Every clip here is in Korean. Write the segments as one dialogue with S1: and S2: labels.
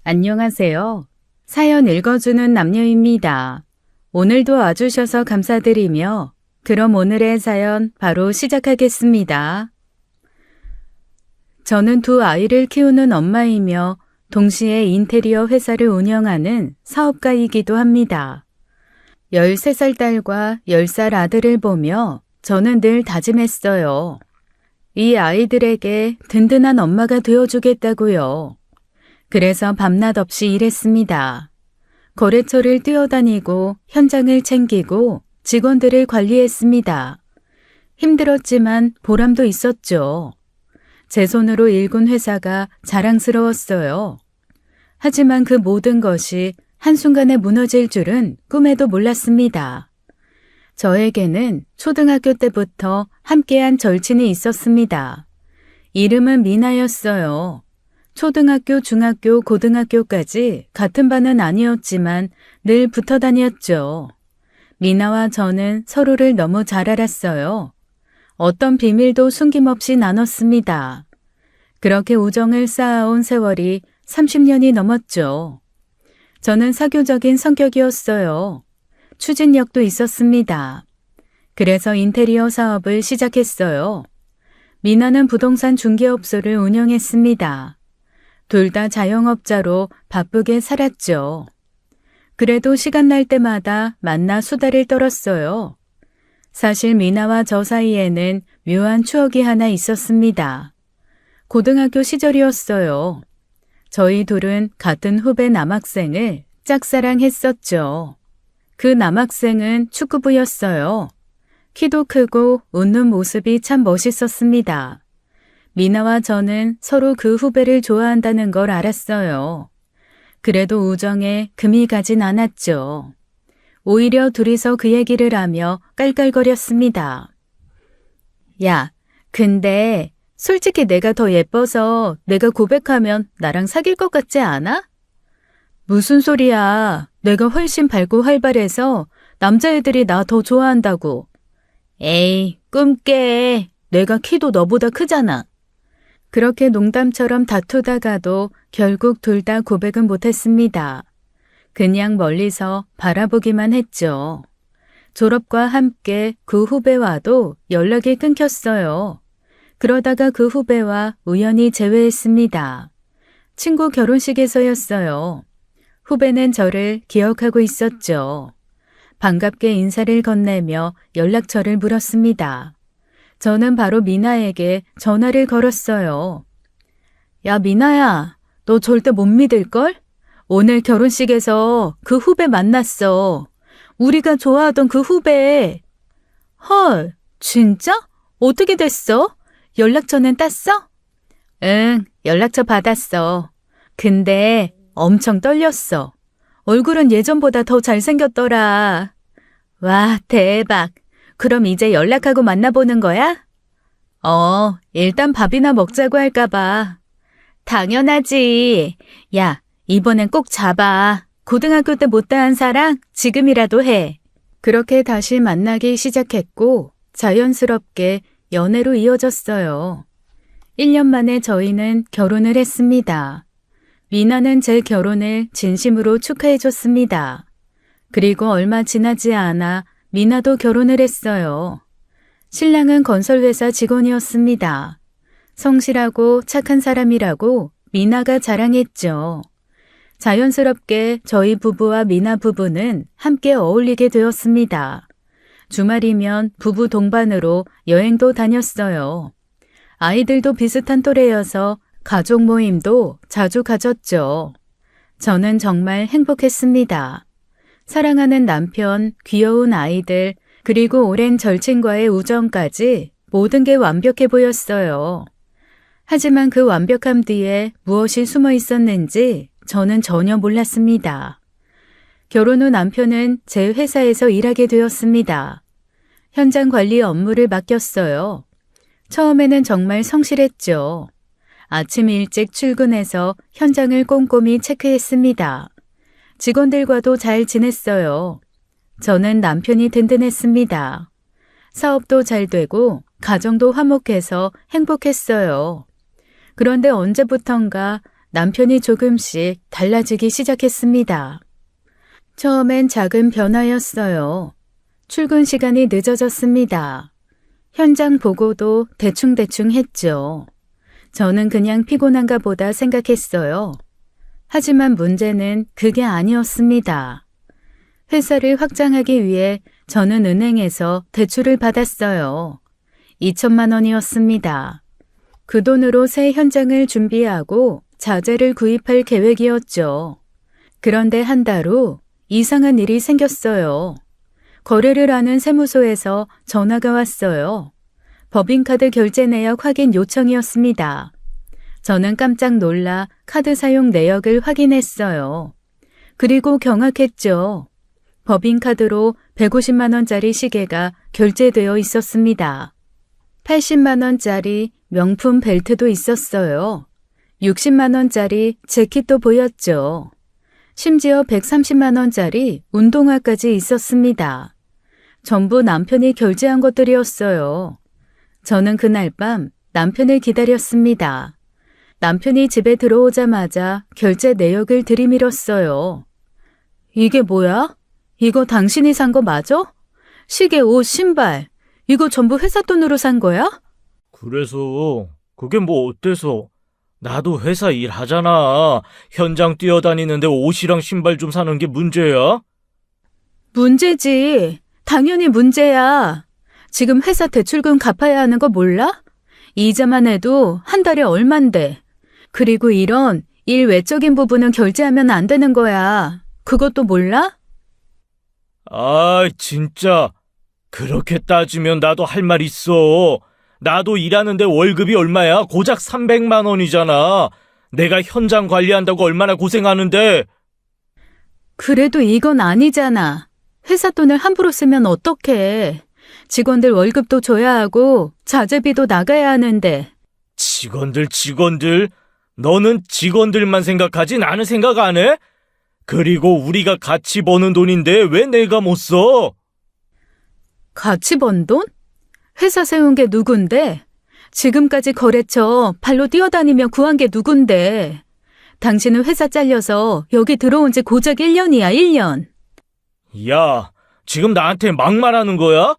S1: 안녕하세요. 사연 읽어주는 남녀입니다. 오늘도 와주셔서 감사드리며 그럼 오늘의 사연 바로 시작하겠습니다. 저는 두 아이를 키우는 엄마이며 동시에 인테리어 회사를 운영하는 사업가이기도 합니다. 13살 딸과 10살 아들을 보며 저는 늘 다짐했어요. 이 아이들에게 든든한 엄마가 되어주겠다고요. 그래서 밤낮 없이 일했습니다. 거래처를 뛰어다니고 현장을 챙기고 직원들을 관리했습니다. 힘들었지만 보람도 있었죠. 제 손으로 일군 회사가 자랑스러웠어요. 하지만 그 모든 것이 한순간에 무너질 줄은 꿈에도 몰랐습니다. 저에게는 초등학교 때부터 함께한 절친이 있었습니다. 이름은 미나였어요. 초등학교, 중학교, 고등학교까지 같은 반은 아니었지만 늘 붙어 다녔죠. 미나와 저는 서로를 너무 잘 알았어요. 어떤 비밀도 숨김없이 나눴습니다. 그렇게 우정을 쌓아온 세월이 30년이 넘었죠. 저는 사교적인 성격이었어요. 추진력도 있었습니다. 그래서 인테리어 사업을 시작했어요. 미나는 부동산 중개업소를 운영했습니다. 둘 다 자영업자로 바쁘게 살았죠. 그래도 시간 날 때마다 만나 수다를 떨었어요. 사실 미나와 저 사이에는 묘한 추억이 하나 있었습니다. 고등학교 시절이었어요. 저희 둘은 같은 후배 남학생을 짝사랑했었죠. 그 남학생은 축구부였어요. 키도 크고 웃는 모습이 참 멋있었습니다. 미나와 저는 서로 그 후배를 좋아한다는 걸 알았어요. 그래도 우정에 금이 가진 않았죠. 오히려 둘이서 그 얘기를 하며 깔깔거렸습니다. 야, 근데 솔직히 내가 더 예뻐서 내가 고백하면 나랑 사귈 것 같지 않아? 무슨 소리야. 내가 훨씬 밝고 활발해서 남자애들이 나 더 좋아한다고. 에이, 꿈 깨. 내가 키도 너보다 크잖아. 그렇게 농담처럼 다투다가도 결국 둘 다 고백은 못했습니다. 그냥 멀리서 바라보기만 했죠. 졸업과 함께 그 후배와도 연락이 끊겼어요. 그러다가 그 후배와 우연히 재회했습니다. 친구 결혼식에서였어요. 후배는 저를 기억하고 있었죠. 반갑게 인사를 건네며 연락처를 물었습니다. 저는 바로 미나에게 전화를 걸었어요. 야, 미나야, 너 절대 못 믿을걸? 오늘 결혼식에서 그 후배 만났어. 우리가 좋아하던 그 후배. 헐, 진짜? 어떻게 됐어? 연락처는 땄어? 응, 연락처 받았어. 근데 엄청 떨렸어. 얼굴은 예전보다 더 잘생겼더라. 와, 대박. 그럼 이제 연락하고 만나보는 거야? 일단 밥이나 먹자고 할까봐. 당연하지. 야, 이번엔 꼭 잡아. 고등학교 때 못다한 사랑 지금이라도 해. 그렇게 다시 만나기 시작했고 자연스럽게 연애로 이어졌어요. 1년 만에 저희는 결혼을 했습니다. 미나는 제 결혼을 진심으로 축하해줬습니다. 그리고 얼마 지나지 않아 미나도 결혼을 했어요. 신랑은 건설회사 직원이었습니다. 성실하고 착한 사람이라고 미나가 자랑했죠. 자연스럽게 저희 부부와 미나 부부는 함께 어울리게 되었습니다. 주말이면 부부 동반으로 여행도 다녔어요. 아이들도 비슷한 또래여서 가족 모임도 자주 가졌죠. 저는 정말 행복했습니다. 사랑하는 남편, 귀여운 아이들, 그리고 오랜 절친과의 우정까지 모든 게 완벽해 보였어요. 하지만 그 완벽함 뒤에 무엇이 숨어 있었는지 저는 전혀 몰랐습니다. 결혼 후 남편은 제 회사에서 일하게 되었습니다. 현장 관리 업무를 맡겼어요. 처음에는 정말 성실했죠. 아침 일찍 출근해서 현장을 꼼꼼히 체크했습니다. 직원들과도 잘 지냈어요. 저는 남편이 든든했습니다. 사업도 잘 되고 가정도 화목해서 행복했어요. 그런데 언제부턴가 남편이 조금씩 달라지기 시작했습니다. 처음엔 작은 변화였어요. 출근 시간이 늦어졌습니다. 현장 보고도 대충대충 했죠. 저는 그냥 피곤한가 보다 생각했어요. 하지만 문제는 그게 아니었습니다. 회사를 확장하기 위해 저는 은행에서 대출을 받았어요. 2천만 원이었습니다. 그 돈으로 새 현장을 준비하고 자재를 구입할 계획이었죠. 그런데 한 달 후 이상한 일이 생겼어요. 거래를 하는 세무소에서 전화가 왔어요. 법인카드 결제 내역 확인 요청이었습니다. 저는 깜짝 놀라 카드 사용 내역을 확인했어요. 그리고 경악했죠. 법인카드로 150만 원짜리 시계가 결제되어 있었습니다. 80만 원짜리 명품 벨트도 있었어요. 60만 원짜리 재킷도 보였죠. 심지어 130만 원짜리 운동화까지 있었습니다. 전부 남편이 결제한 것들이었어요. 저는 그날 밤 남편을 기다렸습니다. 남편이 집에 들어오자마자 결제 내역을 들이밀었어요. 이게 뭐야? 이거 당신이 산 거 맞아? 시계, 옷, 신발. 이거 전부 회사 돈으로 산 거야?
S2: 그래서 그게 뭐 어때서? 나도 회사 일하잖아. 현장 뛰어다니는데 옷이랑 신발 좀 사는 게 문제야?
S1: 문제지. 당연히 문제야. 지금 회사 대출금 갚아야 하는 거 몰라? 이자만 해도 한 달에 얼만데. 그리고 이런 일 외적인 부분은 결제하면 안 되는 거야. 그것도 몰라?
S2: 아, 진짜. 그렇게 따지면 나도 할 말 있어. 나도 일하는데 월급이 얼마야? 고작 300만 원이잖아. 내가 현장 관리한다고 얼마나 고생하는데.
S1: 그래도 이건 아니잖아. 회사 돈을 함부로 쓰면 어떡해. 직원들 월급도 줘야 하고 자재비도 나가야 하는데.
S2: 직원들. 너는 직원들만 생각하지 나는 생각 안 해? 그리고 우리가 같이 버는 돈인데 왜 내가 못 써?
S1: 같이 번 돈? 회사 세운 게 누군데? 지금까지 거래처 발로 뛰어다니며 구한 게 누군데? 당신은 회사 잘려서 여기 들어온 지 고작 1년이야, 1년.
S2: 야, 지금 나한테 막말하는 거야?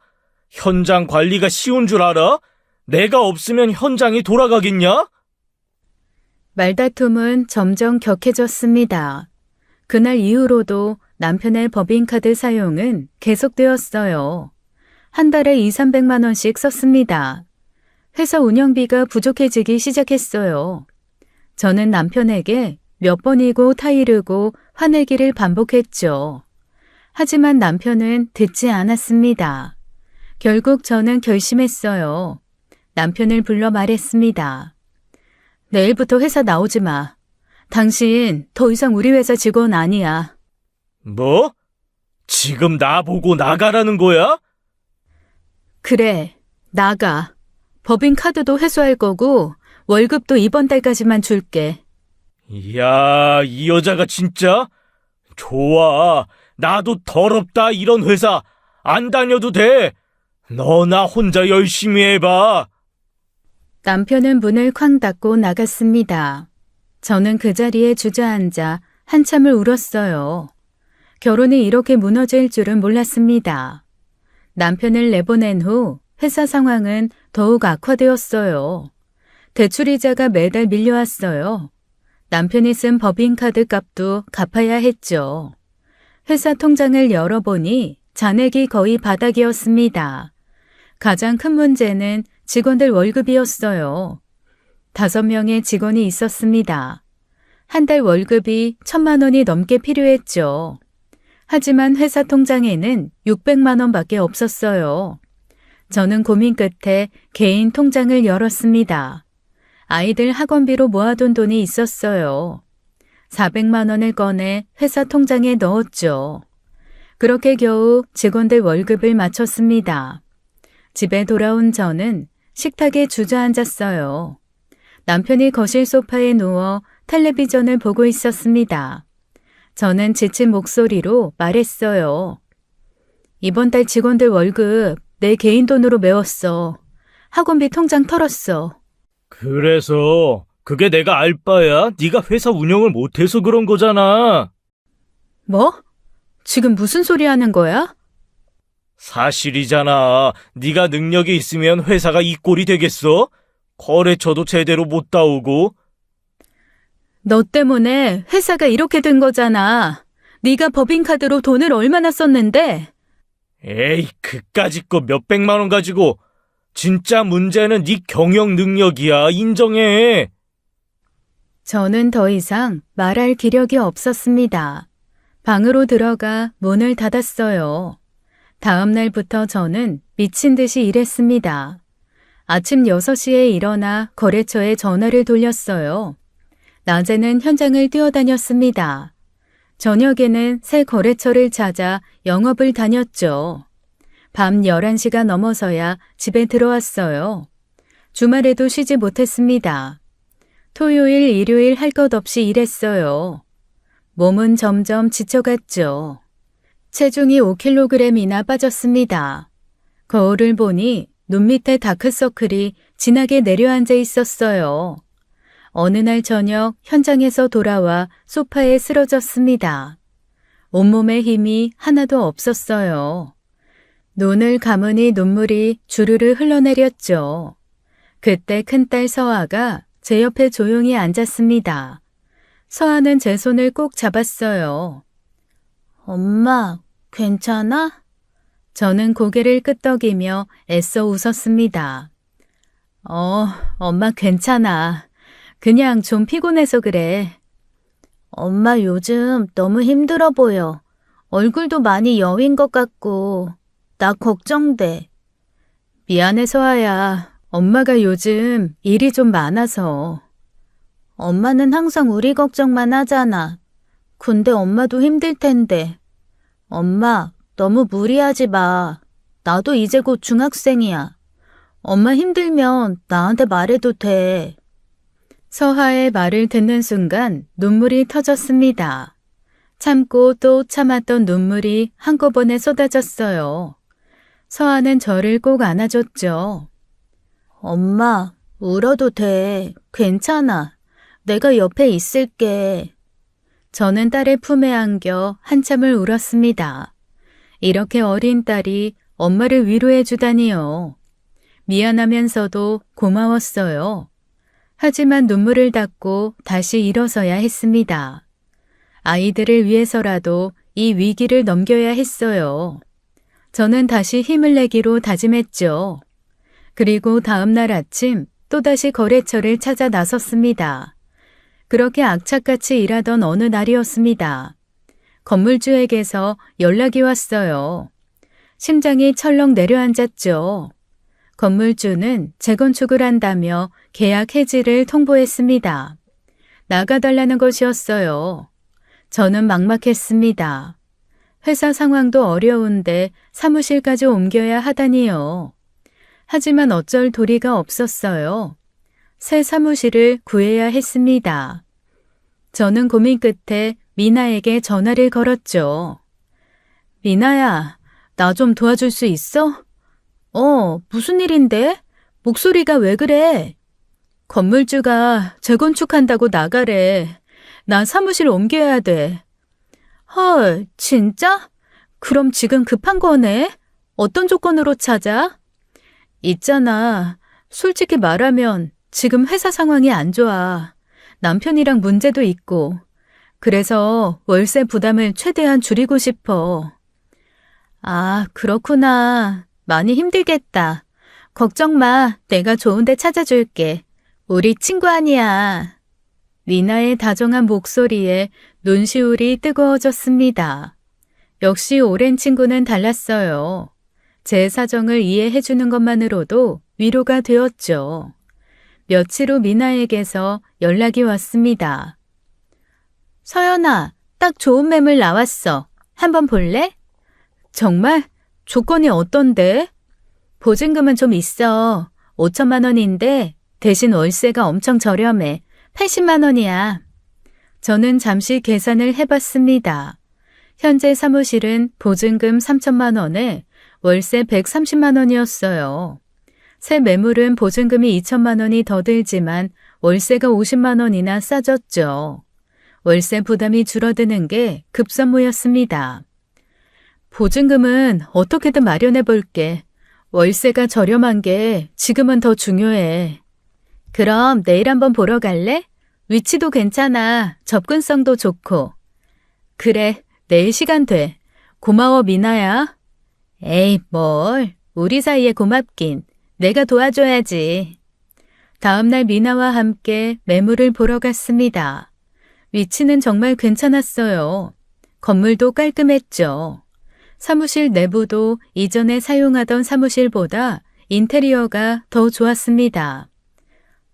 S2: 현장 관리가 쉬운 줄 알아? 내가 없으면 현장이 돌아가겠냐?
S1: 말다툼은 점점 격해졌습니다. 그날 이후로도 남편의 법인카드 사용은 계속되었어요. 한 달에 200~300만 원씩 썼습니다. 회사 운영비가 부족해지기 시작했어요. 저는 남편에게 몇 번이고 타이르고 화내기를 반복했죠. 하지만 남편은 듣지 않았습니다. 결국 저는 결심했어요. 남편을 불러 말했습니다. 내일부터 회사 나오지 마. 당신 더 이상 우리 회사 직원 아니야.
S2: 뭐? 지금 나보고 나가라는 거야?
S1: 그래, 나가. 법인카드도 회수할 거고 월급도 이번 달까지만 줄게.
S2: 이야, 이 여자가 진짜? 좋아. 나도 더럽다 이런 회사. 안 다녀도 돼. 너나 혼자 열심히 해봐.
S1: 남편은 문을 쾅 닫고 나갔습니다. 저는 그 자리에 주저앉아 한참을 울었어요. 결혼이 이렇게 무너질 줄은 몰랐습니다. 남편을 내보낸 후 회사 상황은 더욱 악화되었어요. 대출이자가 매달 밀려왔어요. 남편이 쓴 법인카드 값도 갚아야 했죠. 회사 통장을 열어보니 잔액이 거의 바닥이었습니다. 가장 큰 문제는 직원들 월급이었어요. 5명의 직원이 있었습니다. 한 달 월급이 1,000만 원이 넘게 필요했죠. 하지만 회사 통장에는 600만 원밖에 없었어요. 저는 고민 끝에 개인 통장을 열었습니다. 아이들 학원비로 모아둔 돈이 있었어요. 400만 원을 꺼내 회사 통장에 넣었죠. 그렇게 겨우 직원들 월급을 마쳤습니다. 집에 돌아온 저는 식탁에 주저앉았어요. 남편이 거실 소파에 누워 텔레비전을 보고 있었습니다. 저는 지친 목소리로 말했어요. 이번 달 직원들 월급 내 개인 돈으로 메웠어. 학원비 통장 털었어.
S2: 그래서 그게 내가 알 바야. 네가 회사 운영을 못해서 그런 거잖아.
S1: 뭐? 지금 무슨 소리 하는 거야?
S2: 사실이잖아. 네가 능력이 있으면 회사가 이 꼴이 되겠어? 거래처도 제대로 못 따오고.
S1: 너 때문에 회사가 이렇게 된 거잖아. 네가 법인카드로 돈을 얼마나 썼는데?
S2: 에이, 그까짓 거 몇백만 원 가지고. 진짜 문제는 네 경영 능력이야. 인정해.
S1: 저는 더 이상 말할 기력이 없었습니다. 방으로 들어가 문을 닫았어요. 다음 날부터 저는 미친 듯이 일했습니다. 아침 6시에 일어나 거래처에 전화를 돌렸어요. 낮에는 현장을 뛰어다녔습니다. 저녁에는 새 거래처를 찾아 영업을 다녔죠. 밤 11시가 넘어서야 집에 들어왔어요. 주말에도 쉬지 못했습니다. 토요일, 일요일 할 것 없이 일했어요. 몸은 점점 지쳐갔죠. 체중이 5kg이나 빠졌습니다. 거울을 보니 눈 밑에 다크서클이 진하게 내려앉아 있었어요. 어느 날 저녁 현장에서 돌아와 소파에 쓰러졌습니다. 온몸에 힘이 하나도 없었어요. 눈을 감으니 눈물이 주르르 흘러내렸죠. 그때 큰딸 서아가 제 옆에 조용히 앉았습니다. 서아는 제 손을 꼭 잡았어요. 엄마, 괜찮아? 저는 고개를 끄덕이며 애써 웃었습니다. 엄마 괜찮아. 그냥 좀 피곤해서 그래. 엄마 요즘 너무 힘들어 보여. 얼굴도 많이 여윈 것 같고 나 걱정돼. 미안해 서아야. 엄마가 요즘 일이 좀 많아서. 엄마는 항상 우리 걱정만 하잖아. 근데 엄마도 힘들 텐데. 엄마 너무 무리하지 마. 나도 이제 곧 중학생이야. 엄마 힘들면 나한테 말해도 돼. 서하의 말을 듣는 순간 눈물이 터졌습니다. 참고 또 참았던 눈물이 한꺼번에 쏟아졌어요. 서하는 저를 꼭 안아줬죠. 엄마, 울어도 돼. 괜찮아. 내가 옆에 있을게. 저는 딸의 품에 안겨 한참을 울었습니다. 이렇게 어린 딸이 엄마를 위로해 주다니요. 미안하면서도 고마웠어요. 하지만 눈물을 닦고 다시 일어서야 했습니다. 아이들을 위해서라도 이 위기를 넘겨야 했어요. 저는 다시 힘을 내기로 다짐했죠. 그리고 다음 날 아침 또다시 거래처를 찾아 나섰습니다. 그렇게 악착같이 일하던 어느 날이었습니다. 건물주에게서 연락이 왔어요. 심장이 철렁 내려앉았죠. 건물주는 재건축을 한다며 계약 해지를 통보했습니다. 나가달라는 것이었어요. 저는 막막했습니다. 회사 상황도 어려운데 사무실까지 옮겨야 하다니요. 하지만 어쩔 도리가 없었어요. 새 사무실을 구해야 했습니다. 저는 고민 끝에 미나에게 전화를 걸었죠. 미나야, 나 좀 도와줄 수 있어? 무슨 일인데? 목소리가 왜 그래? 건물주가 재건축한다고 나가래. 나 사무실 옮겨야 돼. 헐, 진짜? 그럼 지금 급한 거네? 어떤 조건으로 찾아? 있잖아. 솔직히 말하면 지금 회사 상황이 안 좋아. 남편이랑 문제도 있고. 그래서 월세 부담을 최대한 줄이고 싶어. 아, 그렇구나. 많이 힘들겠다. 걱정 마. 내가 좋은 데 찾아줄게. 우리 친구 아니야. 미나의 다정한 목소리에 눈시울이 뜨거워졌습니다. 역시 오랜 친구는 달랐어요. 제 사정을 이해해 주는 것만으로도 위로가 되었죠. 며칠 후 미나에게서 연락이 왔습니다. 서연아, 딱 좋은 매물 나왔어. 한번 볼래? 정말? 조건이 어떤데? 보증금은 좀 있어. 5천만 원인데 대신 월세가 엄청 저렴해. 80만 원이야. 저는 잠시 계산을 해봤습니다. 현재 사무실은 보증금 3천만 원에 월세 130만 원이었어요. 새 매물은 보증금이 2천만 원이 더 들지만 월세가 50만 원이나 싸졌죠. 월세 부담이 줄어드는 게 급선무였습니다. 보증금은 어떻게든 마련해 볼게. 월세가 저렴한 게 지금은 더 중요해. 그럼 내일 한번 보러 갈래? 위치도 괜찮아. 접근성도 좋고. 그래, 내일 시간 돼. 고마워, 미나야. 에이, 뭘. 우리 사이에 고맙긴. 내가 도와줘야지. 다음날 미나와 함께 매물을 보러 갔습니다. 위치는 정말 괜찮았어요. 건물도 깔끔했죠. 사무실 내부도 이전에 사용하던 사무실보다 인테리어가 더 좋았습니다.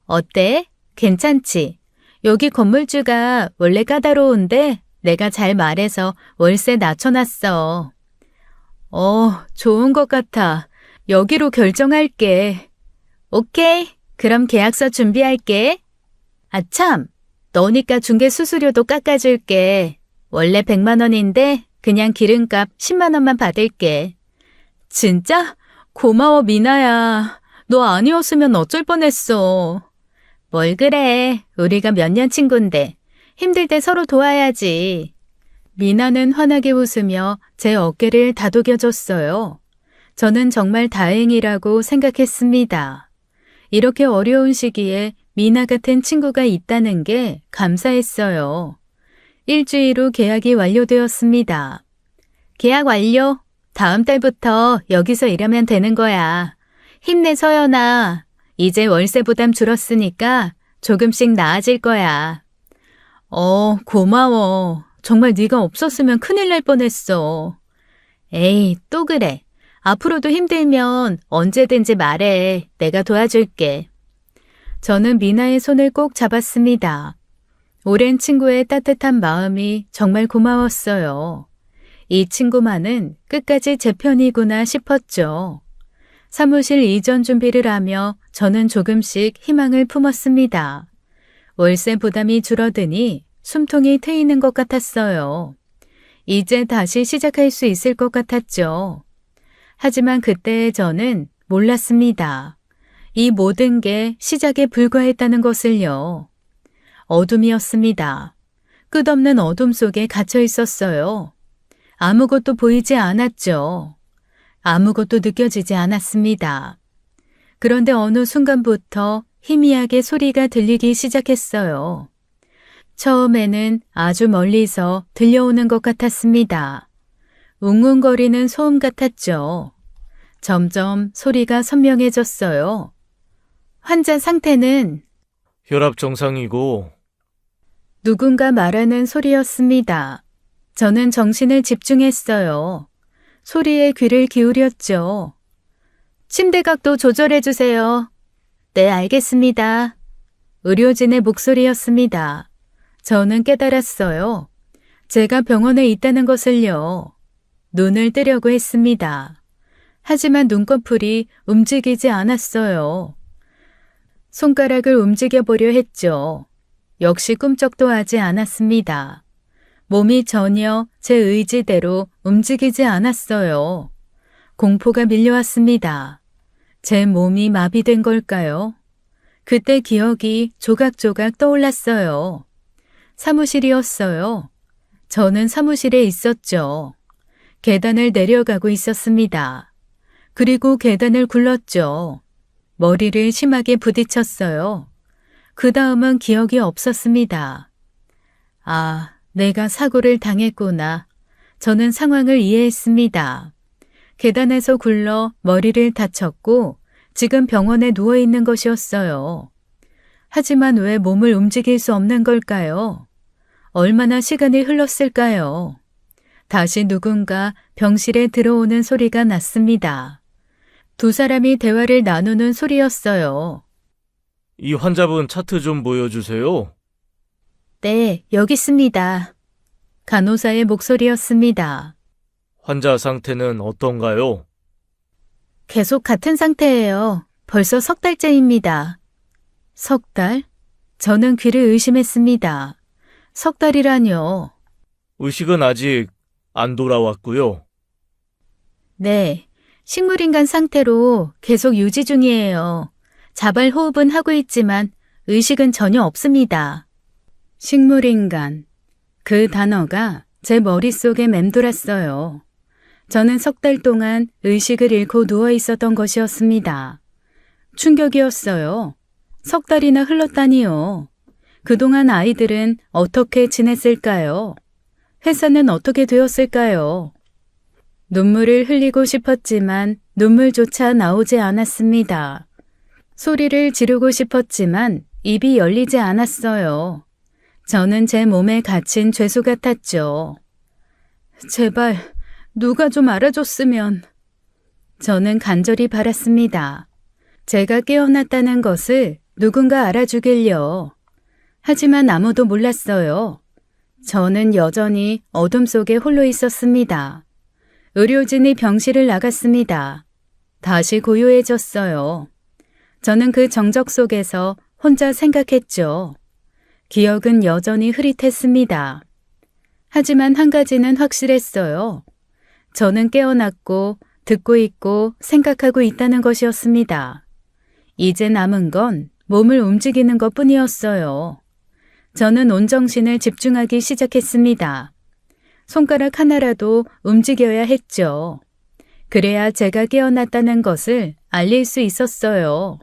S1: 어때? 괜찮지? 여기 건물주가 원래 까다로운데 내가 잘 말해서 월세 낮춰놨어. 좋은 것 같아. 여기로 결정할게. 오케이. 그럼 계약서 준비할게. 아참, 너니까 중개 수수료도 깎아줄게. 원래 100만 원인데 그냥 기름값 10만 원만 받을게. 진짜? 고마워, 미나야. 너 아니었으면 어쩔 뻔했어. 뭘 그래. 우리가 몇 년 친구인데. 힘들 때 서로 도와야지. 미나는 환하게 웃으며 제 어깨를 다독여줬어요. 저는 정말 다행이라고 생각했습니다. 이렇게 어려운 시기에 미나 같은 친구가 있다는 게 감사했어요. 일주일 후 계약이 완료되었습니다. 계약 완료. 다음 달부터 여기서 일하면 되는 거야. 힘내, 서연아. 이제 월세 부담 줄었으니까 조금씩 나아질 거야. 고마워. 정말 네가 없었으면 큰일 날 뻔했어. 에이, 또 그래. 앞으로도 힘들면 언제든지 말해. 내가 도와줄게. 저는 미나의 손을 꼭 잡았습니다. 오랜 친구의 따뜻한 마음이 정말 고마웠어요. 이 친구만은 끝까지 제 편이구나 싶었죠. 사무실 이전 준비를 하며 저는 조금씩 희망을 품었습니다. 월세 부담이 줄어드니 숨통이 트이는 것 같았어요. 이제 다시 시작할 수 있을 것 같았죠. 하지만 그때 저는 몰랐습니다. 이 모든 게 시작에 불과했다는 것을요. 어둠이었습니다. 끝없는 어둠 속에 갇혀 있었어요. 아무것도 보이지 않았죠. 아무것도 느껴지지 않았습니다. 그런데 어느 순간부터 희미하게 소리가 들리기 시작했어요. 처음에는 아주 멀리서 들려오는 것 같았습니다. 웅웅거리는 소음 같았죠. 점점 소리가 선명해졌어요. 환자 상태는
S2: 혈압 정상이고
S1: 누군가 말하는 소리였습니다. 저는 정신을 집중했어요. 소리에 귀를 기울였죠. 침대 각도 조절해 주세요. 네, 알겠습니다. 의료진의 목소리였습니다. 저는 깨달았어요. 제가 병원에 있다는 것을요. 눈을 뜨려고 했습니다. 하지만 눈꺼풀이 움직이지 않았어요. 손가락을 움직여보려 했죠. 역시 꿈쩍도 하지 않았습니다. 몸이 전혀 제 의지대로 움직이지 않았어요. 공포가 밀려왔습니다. 제 몸이 마비된 걸까요? 그때 기억이 조각조각 떠올랐어요. 사무실이었어요. 저는 사무실에 있었죠. 계단을 내려가고 있었습니다. 그리고 계단을 굴렀죠. 머리를 심하게 부딪혔어요. 그 다음은 기억이 없었습니다. 아, 내가 사고를 당했구나. 저는 상황을 이해했습니다. 계단에서 굴러 머리를 다쳤고 지금 병원에 누워있는 것이었어요. 하지만 왜 몸을 움직일 수 없는 걸까요? 얼마나 시간이 흘렀을까요? 다시 누군가 병실에 들어오는 소리가 났습니다. 두 사람이 대화를 나누는 소리였어요.
S2: 이 환자분 차트 좀 보여주세요.
S1: 네, 여기 있습니다. 간호사의 목소리였습니다.
S2: 환자 상태는 어떤가요?
S1: 계속 같은 상태예요. 벌써 석 달째입니다. 석 달? 저는 귀를 의심했습니다. 석 달이라뇨.
S2: 의식은 아직 안 돌아왔고요.
S1: 네, 식물인간 상태로 계속 유지 중이에요. 자발 호흡은 하고 있지만 의식은 전혀 없습니다. 식물인간. 그 단어가 제 머릿속에 맴돌았어요. 저는 석 달 동안 의식을 잃고 누워 있었던 것이었습니다. 충격이었어요. 석 달이나 흘렀다니요. 그동안 아이들은 어떻게 지냈을까요? 회사는 어떻게 되었을까요? 눈물을 흘리고 싶었지만 눈물조차 나오지 않았습니다. 소리를 지르고 싶었지만 입이 열리지 않았어요. 저는 제 몸에 갇힌 죄수 같았죠. 제발 누가 좀 알아줬으면. 저는 간절히 바랐습니다. 제가 깨어났다는 것을 누군가 알아주길요. 하지만 아무도 몰랐어요. 저는 여전히 어둠 속에 홀로 있었습니다. 의료진이 병실을 나갔습니다. 다시 고요해졌어요. 저는 그 정적 속에서 혼자 생각했죠. 기억은 여전히 흐릿했습니다. 하지만 한 가지는 확실했어요. 저는 깨어났고 듣고 있고 생각하고 있다는 것이었습니다. 이제 남은 건 몸을 움직이는 것뿐이었어요. 저는 온 정신을 집중하기 시작했습니다. 손가락 하나라도 움직여야 했죠. 그래야 제가 깨어났다는 것을 알릴 수 있었어요.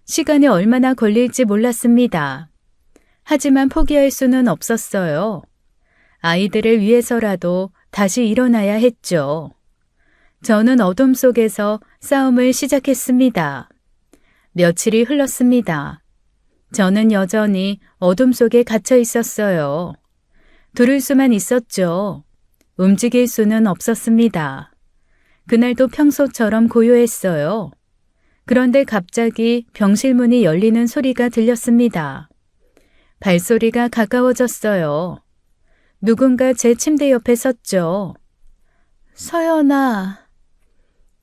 S1: 시간이 얼마나 걸릴지 몰랐습니다. 하지만 포기할 수는 없었어요. 아이들을 위해서라도 다시 일어나야 했죠. 저는 어둠 속에서 싸움을 시작했습니다. 며칠이 흘렀습니다. 저는 여전히 어둠 속에 갇혀 있었어요. 들을 수만 있었죠. 움직일 수는 없었습니다. 그날도 평소처럼 고요했어요. 그런데 갑자기 병실 문이 열리는 소리가 들렸습니다. 발소리가 가까워졌어요. 누군가 제 침대 옆에 섰죠. 서연아.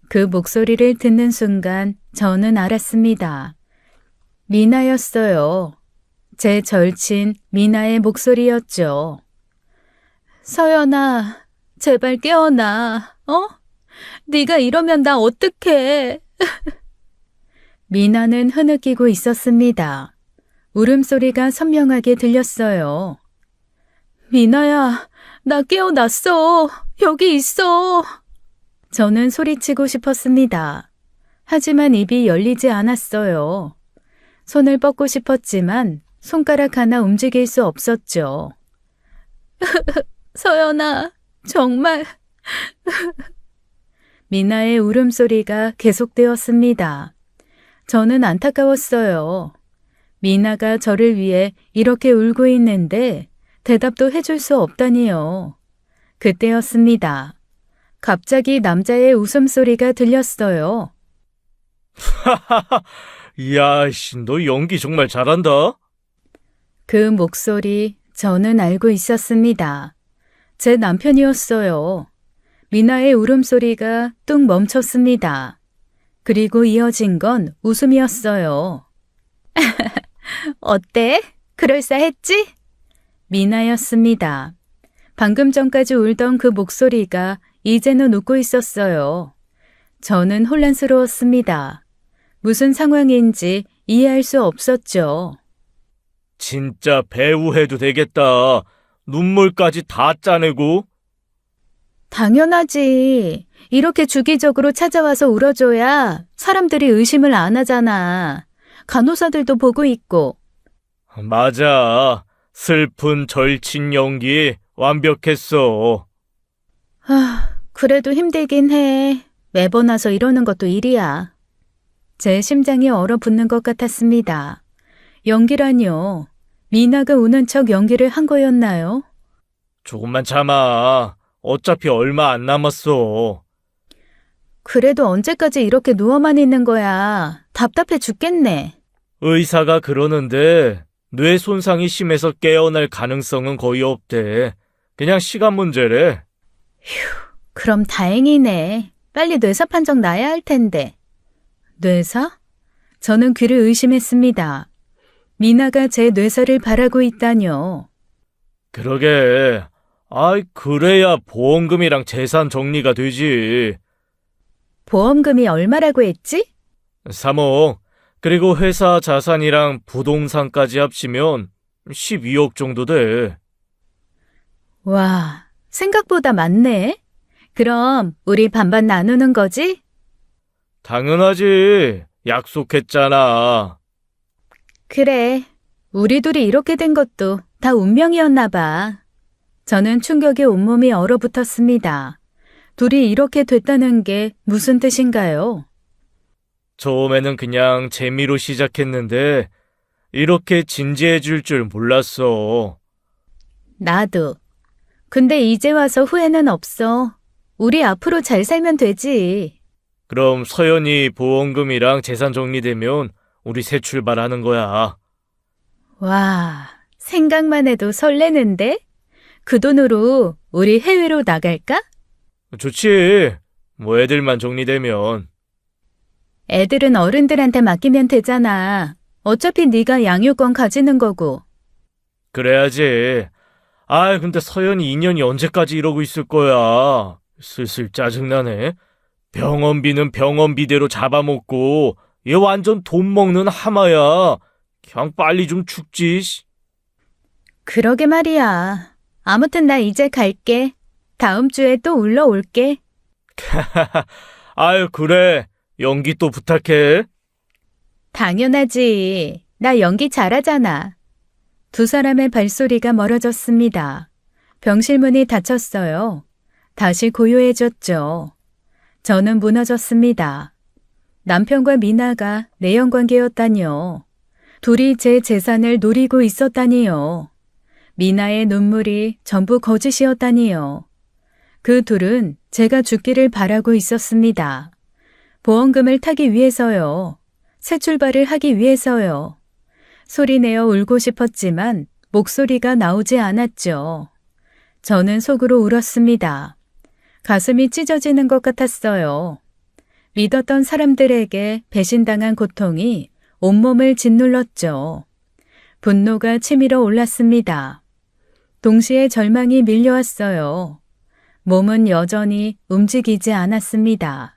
S1: 그 목소리를 듣는 순간 저는 알았습니다. 미나였어요. 제 절친 미나의 목소리였죠. 서연아, 제발 깨어나. 네가 이러면 나 어떡해. 미나는 흐느끼고 있었습니다. 울음소리가 선명하게 들렸어요. 미나야, 나 깨어났어. 여기 있어. 저는 소리치고 싶었습니다. 하지만 입이 열리지 않았어요. 손을 뻗고 싶었지만 손가락 하나 움직일 수 없었죠. 서연아, 정말. 미나의 울음소리가 계속되었습니다. 저는 안타까웠어요. 미나가 저를 위해 이렇게 울고 있는데 대답도 해줄 수 없다니요. 그때였습니다. 갑자기 남자의 웃음소리가 들렸어요.
S2: 이야, 너 연기 정말 잘한다.
S1: 그 목소리 저는 알고 있었습니다. 제 남편이었어요. 미나의 울음소리가 뚝 멈췄습니다. 그리고 이어진 건 웃음이었어요. 어때? 그럴싸했지? 미나였습니다. 방금 전까지 울던 그 목소리가 이제는 웃고 있었어요. 저는 혼란스러웠습니다. 무슨 상황인지 이해할 수 없었죠.
S2: 진짜 배우 해도 되겠다. 눈물까지 다 짜내고.
S1: 당연하지. 이렇게 주기적으로 찾아와서 울어줘야 사람들이 의심을 안 하잖아. 간호사들도 보고 있고.
S2: 맞아. 슬픈 절친 연기 완벽했어.
S1: 그래도 힘들긴 해. 매번 와서 이러는 것도 일이야. 제 심장이 얼어붙는 것 같았습니다. 연기라뇨. 미나가 우는 척 연기를 한 거였나요?
S2: 조금만 참아. 어차피 얼마 안 남았어.
S1: 그래도 언제까지 이렇게 누워만 있는 거야. 답답해 죽겠네.
S2: 의사가 그러는데 뇌 손상이 심해서 깨어날 가능성은 거의 없대. 그냥 시간 문제래.
S1: 그럼 다행이네. 빨리 뇌사 판정 나야 할 텐데. 뇌사? 저는 귀를 의심했습니다. 미나가 제 뇌사를 바라고 있다뇨.
S2: 그러게. 아이, 그래야 보험금이랑 재산 정리가 되지.
S1: 보험금이 얼마라고 했지?
S2: 3억. 그리고 회사 자산이랑 부동산까지 합치면 12억 정도 돼.
S1: 와, 생각보다 많네. 그럼 우리 반반 나누는 거지?
S2: 당연하지. 약속했잖아.
S1: 그래. 우리 둘이 이렇게 된 것도 다 운명이었나 봐. 저는 충격에 온몸이 얼어붙었습니다. 둘이 이렇게 됐다는 게 무슨 뜻인가요?
S2: 처음에는 그냥 재미로 시작했는데 이렇게 진지해질 줄 몰랐어.
S1: 나도. 근데 이제 와서 후회는 없어. 우리 앞으로 잘 살면 되지.
S2: 그럼 서연이 보험금이랑 재산 정리되면 우리 새 출발하는 거야.
S1: 와, 생각만 해도 설레는데? 그 돈으로 우리 해외로 나갈까?
S2: 좋지. 뭐 애들만 정리되면.
S1: 애들은 어른들한테 맡기면 되잖아. 어차피 네가 양육권 가지는 거고.
S2: 그래야지. 근데 서연이 2년이 언제까지 이러고 있을 거야. 슬슬 짜증나네. 병원비는 병원비대로 잡아먹고 얘 완전 돈 먹는 하마야. 그냥 빨리 좀 죽지.
S1: 그러게 말이야. 아무튼 나 이제 갈게. 다음 주에 또 울러올게.
S2: 그래. 연기 또 부탁해.
S1: 당연하지. 나 연기 잘하잖아. 두 사람의 발소리가 멀어졌습니다. 병실 문이 닫혔어요. 다시 고요해졌죠. 저는 무너졌습니다. 남편과 미나가 내연관계였다니요. 둘이 제 재산을 노리고 있었다니요. 미나의 눈물이 전부 거짓이었다니요. 그 둘은 제가 죽기를 바라고 있었습니다. 보험금을 타기 위해서요. 새 출발을 하기 위해서요. 소리내어 울고 싶었지만 목소리가 나오지 않았죠. 저는 속으로 울었습니다. 가슴이 찢어지는 것 같았어요. 믿었던 사람들에게 배신당한 고통이 온몸을 짓눌렀죠. 분노가 치밀어 올랐습니다. 동시에 절망이 밀려왔어요. 몸은 여전히 움직이지 않았습니다.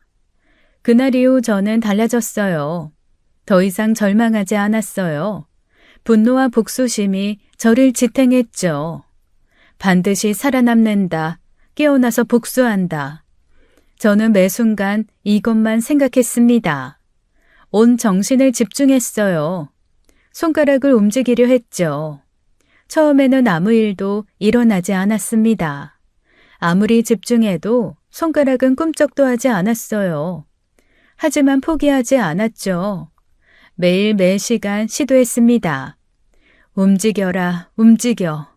S1: 그날 이후 저는 달라졌어요. 더 이상 절망하지 않았어요. 분노와 복수심이 저를 지탱했죠. 반드시 살아남는다. 깨어나서 복수한다. 저는 매 순간 이것만 생각했습니다. 온 정신을 집중했어요. 손가락을 움직이려 했죠. 처음에는 아무 일도 일어나지 않았습니다. 아무리 집중해도 손가락은 꿈쩍도 하지 않았어요. 하지만 포기하지 않았죠. 매일 매시간 시도했습니다. 움직여라, 움직여.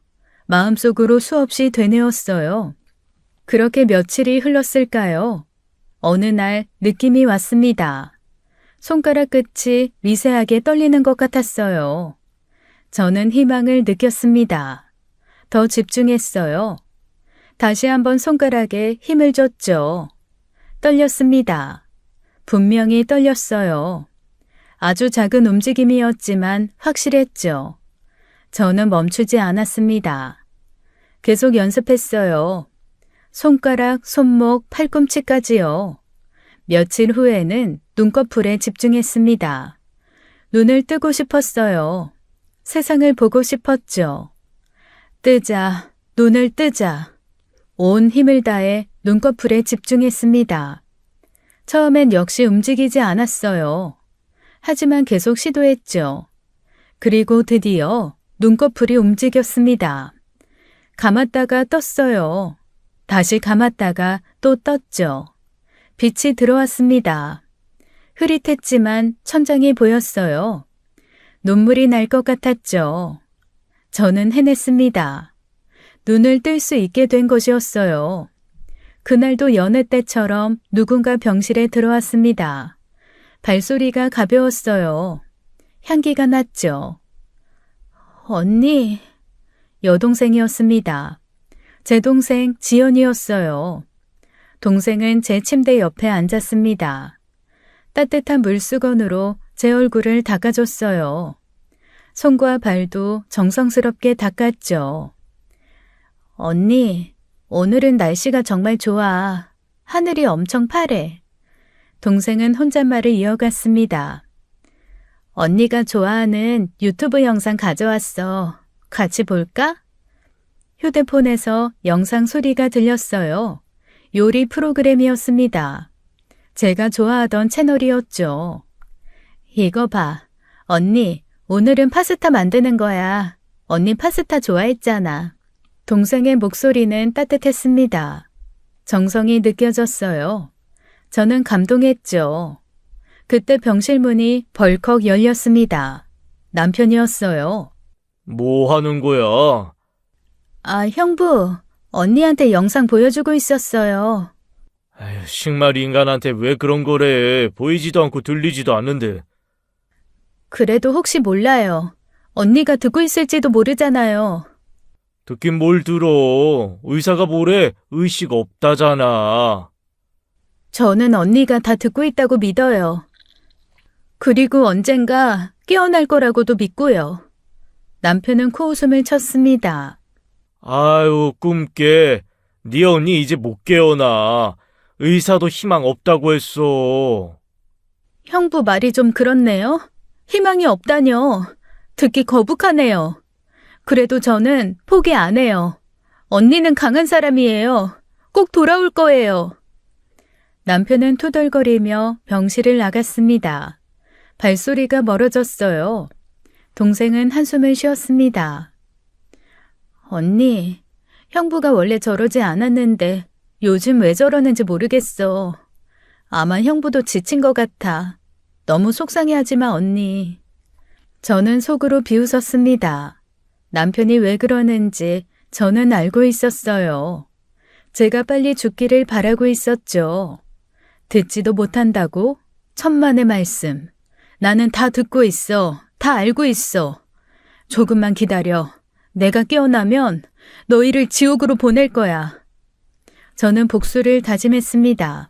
S1: 마음속으로 수없이 되뇌었어요. 그렇게 며칠이 흘렀을까요? 어느 날 느낌이 왔습니다. 손가락 끝이 미세하게 떨리는 것 같았어요. 저는 희망을 느꼈습니다. 더 집중했어요. 다시 한번 손가락에 힘을 줬죠. 떨렸습니다. 분명히 떨렸어요. 아주 작은 움직임이었지만 확실했죠. 저는 멈추지 않았습니다. 계속 연습했어요. 손가락, 손목, 팔꿈치까지요. 며칠 후에는 눈꺼풀에 집중했습니다. 눈을 뜨고 싶었어요. 세상을 보고 싶었죠. 뜨자, 눈을 뜨자. 온 힘을 다해 눈꺼풀에 집중했습니다. 처음엔 역시 움직이지 않았어요. 하지만 계속 시도했죠. 그리고 드디어 눈꺼풀이 움직였습니다. 감았다가 떴어요. 다시 감았다가 또 떴죠. 빛이 들어왔습니다. 흐릿했지만 천장이 보였어요. 눈물이 날 것 같았죠. 저는 해냈습니다. 눈을 뜰 수 있게 된 것이었어요. 그날도 여느 때처럼 누군가 병실에 들어왔습니다. 발소리가 가벼웠어요. 향기가 났죠. 언니, 여동생이었습니다. 제 동생 지연이었어요. 동생은 제 침대 옆에 앉았습니다. 따뜻한 물수건으로 제 얼굴을 닦아줬어요. 손과 발도 정성스럽게 닦았죠. 언니, 오늘은 날씨가 정말 좋아. 하늘이 엄청 파래. 동생은 혼잣말을 이어갔습니다. 언니가 좋아하는 유튜브 영상 가져왔어. 같이 볼까? 휴대폰에서 영상 소리가 들렸어요. 요리 프로그램이었습니다. 제가 좋아하던 채널이었죠. 이거 봐. 언니, 오늘은 파스타 만드는 거야. 언니 파스타 좋아했잖아. 동생의 목소리는 따뜻했습니다. 정성이 느껴졌어요. 저는 감동했죠. 그때 병실 문이 벌컥 열렸습니다. 남편이었어요.
S2: 뭐 하는 거야?
S1: 아, 형부, 언니한테 영상 보여주고 있었어요.
S2: 아휴, 식말 인간한테 왜 그런 거래. 보이지도 않고 들리지도 않는데.
S1: 그래도 혹시 몰라요. 언니가 듣고 있을지도 모르잖아요.
S2: 듣긴 뭘 들어. 의사가 뭐래? 의식 없다잖아.
S1: 저는 언니가 다 듣고 있다고 믿어요. 그리고 언젠가 깨어날 거라고도 믿고요. 남편은 코웃음을 쳤습니다.
S2: 아유, 꿈깨. 네 언니 이제 못 깨어나. 의사도 희망 없다고 했어.
S1: 형부 말이 좀 그렇네요. 희망이 없다뇨. 듣기 거북하네요. 그래도 저는 포기 안 해요. 언니는 강한 사람이에요. 꼭 돌아올 거예요. 남편은 투덜거리며 병실을 나갔습니다. 발소리가 멀어졌어요. 동생은 한숨을 쉬었습니다. 언니, 형부가 원래 저러지 않았는데 요즘 왜 저러는지 모르겠어. 아마 형부도 지친 것 같아. 너무 속상해하지 마, 언니. 저는 속으로 비웃었습니다. 남편이 왜 그러는지 저는 알고 있었어요. 제가 빨리 죽기를 바라고 있었죠. 듣지도 못한다고? 천만의 말씀. 나는 다 듣고 있어. 다 알고 있어. 조금만 기다려. 내가 깨어나면 너희를 지옥으로 보낼 거야. 저는 복수를 다짐했습니다.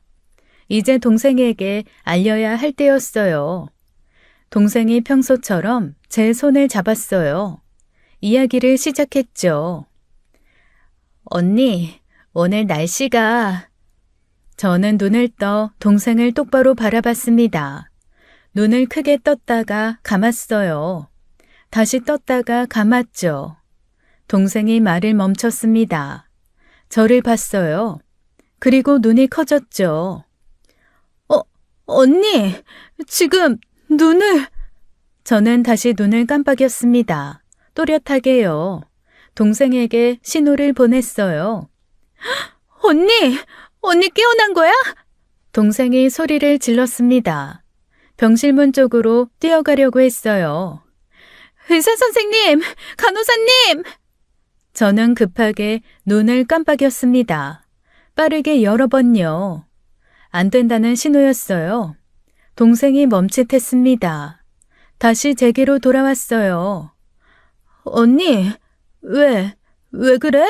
S1: 이제 동생에게 알려야 할 때였어요. 동생이 평소처럼 제 손을 잡았어요. 이야기를 시작했죠. 언니, 오늘 날씨가... 저는 눈을 떠 동생을 똑바로 바라봤습니다. 눈을 크게 떴다가 감았어요. 다시 떴다가 감았죠. 동생이 말을 멈췄습니다. 저를 봤어요. 그리고 눈이 커졌죠. 언니, 지금 눈을... 저는 다시 눈을 깜빡였습니다. 또렷하게요. 동생에게 신호를 보냈어요. 언니 깨어난 거야? 동생이 소리를 질렀습니다. 병실문 쪽으로 뛰어가려고 했어요. 의사 선생님, 간호사님! 저는 급하게 눈을 깜빡였습니다. 빠르게 여러 번요. 안 된다는 신호였어요. 동생이 멈칫했습니다. 다시 제게로 돌아왔어요. 언니, 왜 그래?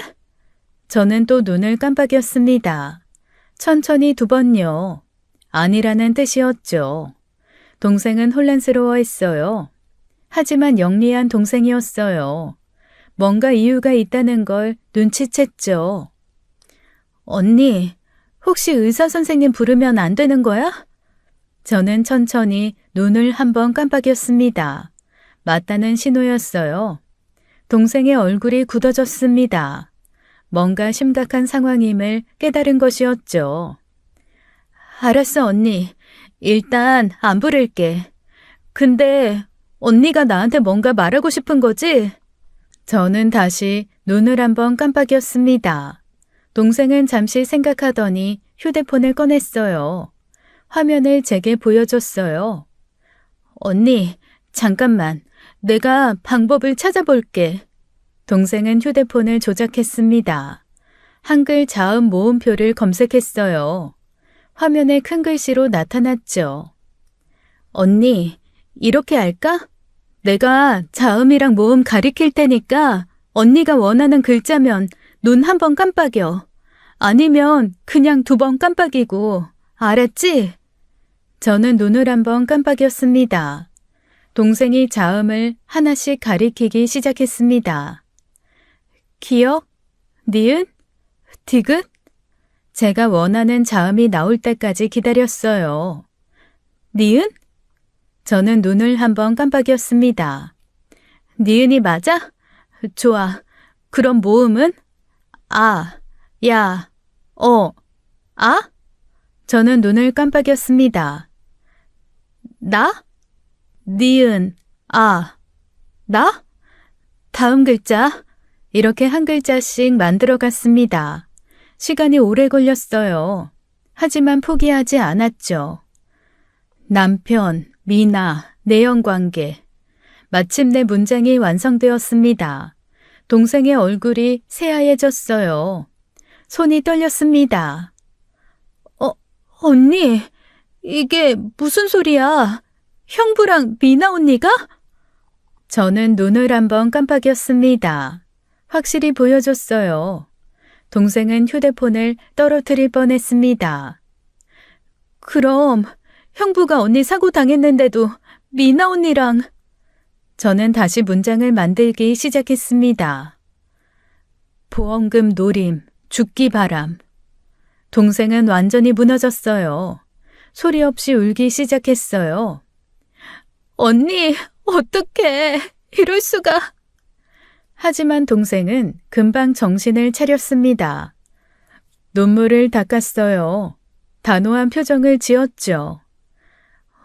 S1: 저는 또 눈을 깜빡였습니다. 천천히 2번요. 아니라는 뜻이었죠. 동생은 혼란스러워했어요. 하지만 영리한 동생이었어요. 뭔가 이유가 있다는 걸 눈치챘죠. 언니, 혹시 의사 선생님 부르면 안 되는 거야? 저는 천천히 눈을 한번 깜빡였습니다. 맞다는 신호였어요. 동생의 얼굴이 굳어졌습니다. 뭔가 심각한 상황임을 깨달은 것이었죠. 알았어, 언니. 일단 안 부를게. 근데 언니가 나한테 뭔가 말하고 싶은 거지? 저는 다시 눈을 한번 깜빡였습니다. 동생은 잠시 생각하더니 휴대폰을 꺼냈어요. 화면을 제게 보여줬어요. 언니, 잠깐만. 내가 방법을 찾아볼게. 동생은 휴대폰을 조작했습니다. 한글 자음 모음표를 검색했어요. 화면에 큰 글씨로 나타났죠. 언니, 이렇게 할까? 내가 자음이랑 모음 가리킬 테니까 언니가 원하는 글자면 눈 한 번 깜빡여. 아니면 그냥 2번 깜빡이고. 알았지? 저는 눈을 한번 깜빡였습니다. 동생이 자음을 하나씩 가리키기 시작했습니다. 기역, 니은, 디귿. 제가 원하는 자음이 나올 때까지 기다렸어요. 니은? 저는 눈을 한번 깜빡였습니다. 니은이 맞아? 좋아. 그럼 모음은? 아, 야, 아? 저는 눈을 깜빡였습니다. 나? 니은, 나? 다음 글자. 이렇게 한 글자씩 만들어 갔습니다. 시간이 오래 걸렸어요. 하지만 포기하지 않았죠. 남편, 미나, 내연관계. 마침내 문장이 완성되었습니다. 동생의 얼굴이 새하얘졌어요. 손이 떨렸습니다. 언니, 이게 무슨 소리야? 형부랑 미나 언니가? 저는 눈을 한번 깜빡였습니다. 확실히 보여줬어요. 동생은 휴대폰을 떨어뜨릴 뻔했습니다. 그럼 형부가 언니 사고 당했는데도 미나 언니랑... 저는 다시 문장을 만들기 시작했습니다. 보험금 노림, 죽기 바람. 동생은 완전히 무너졌어요. 소리 없이 울기 시작했어요. 언니, 어떡해. 이럴 수가. 하지만 동생은 금방 정신을 차렸습니다. 눈물을 닦았어요. 단호한 표정을 지었죠.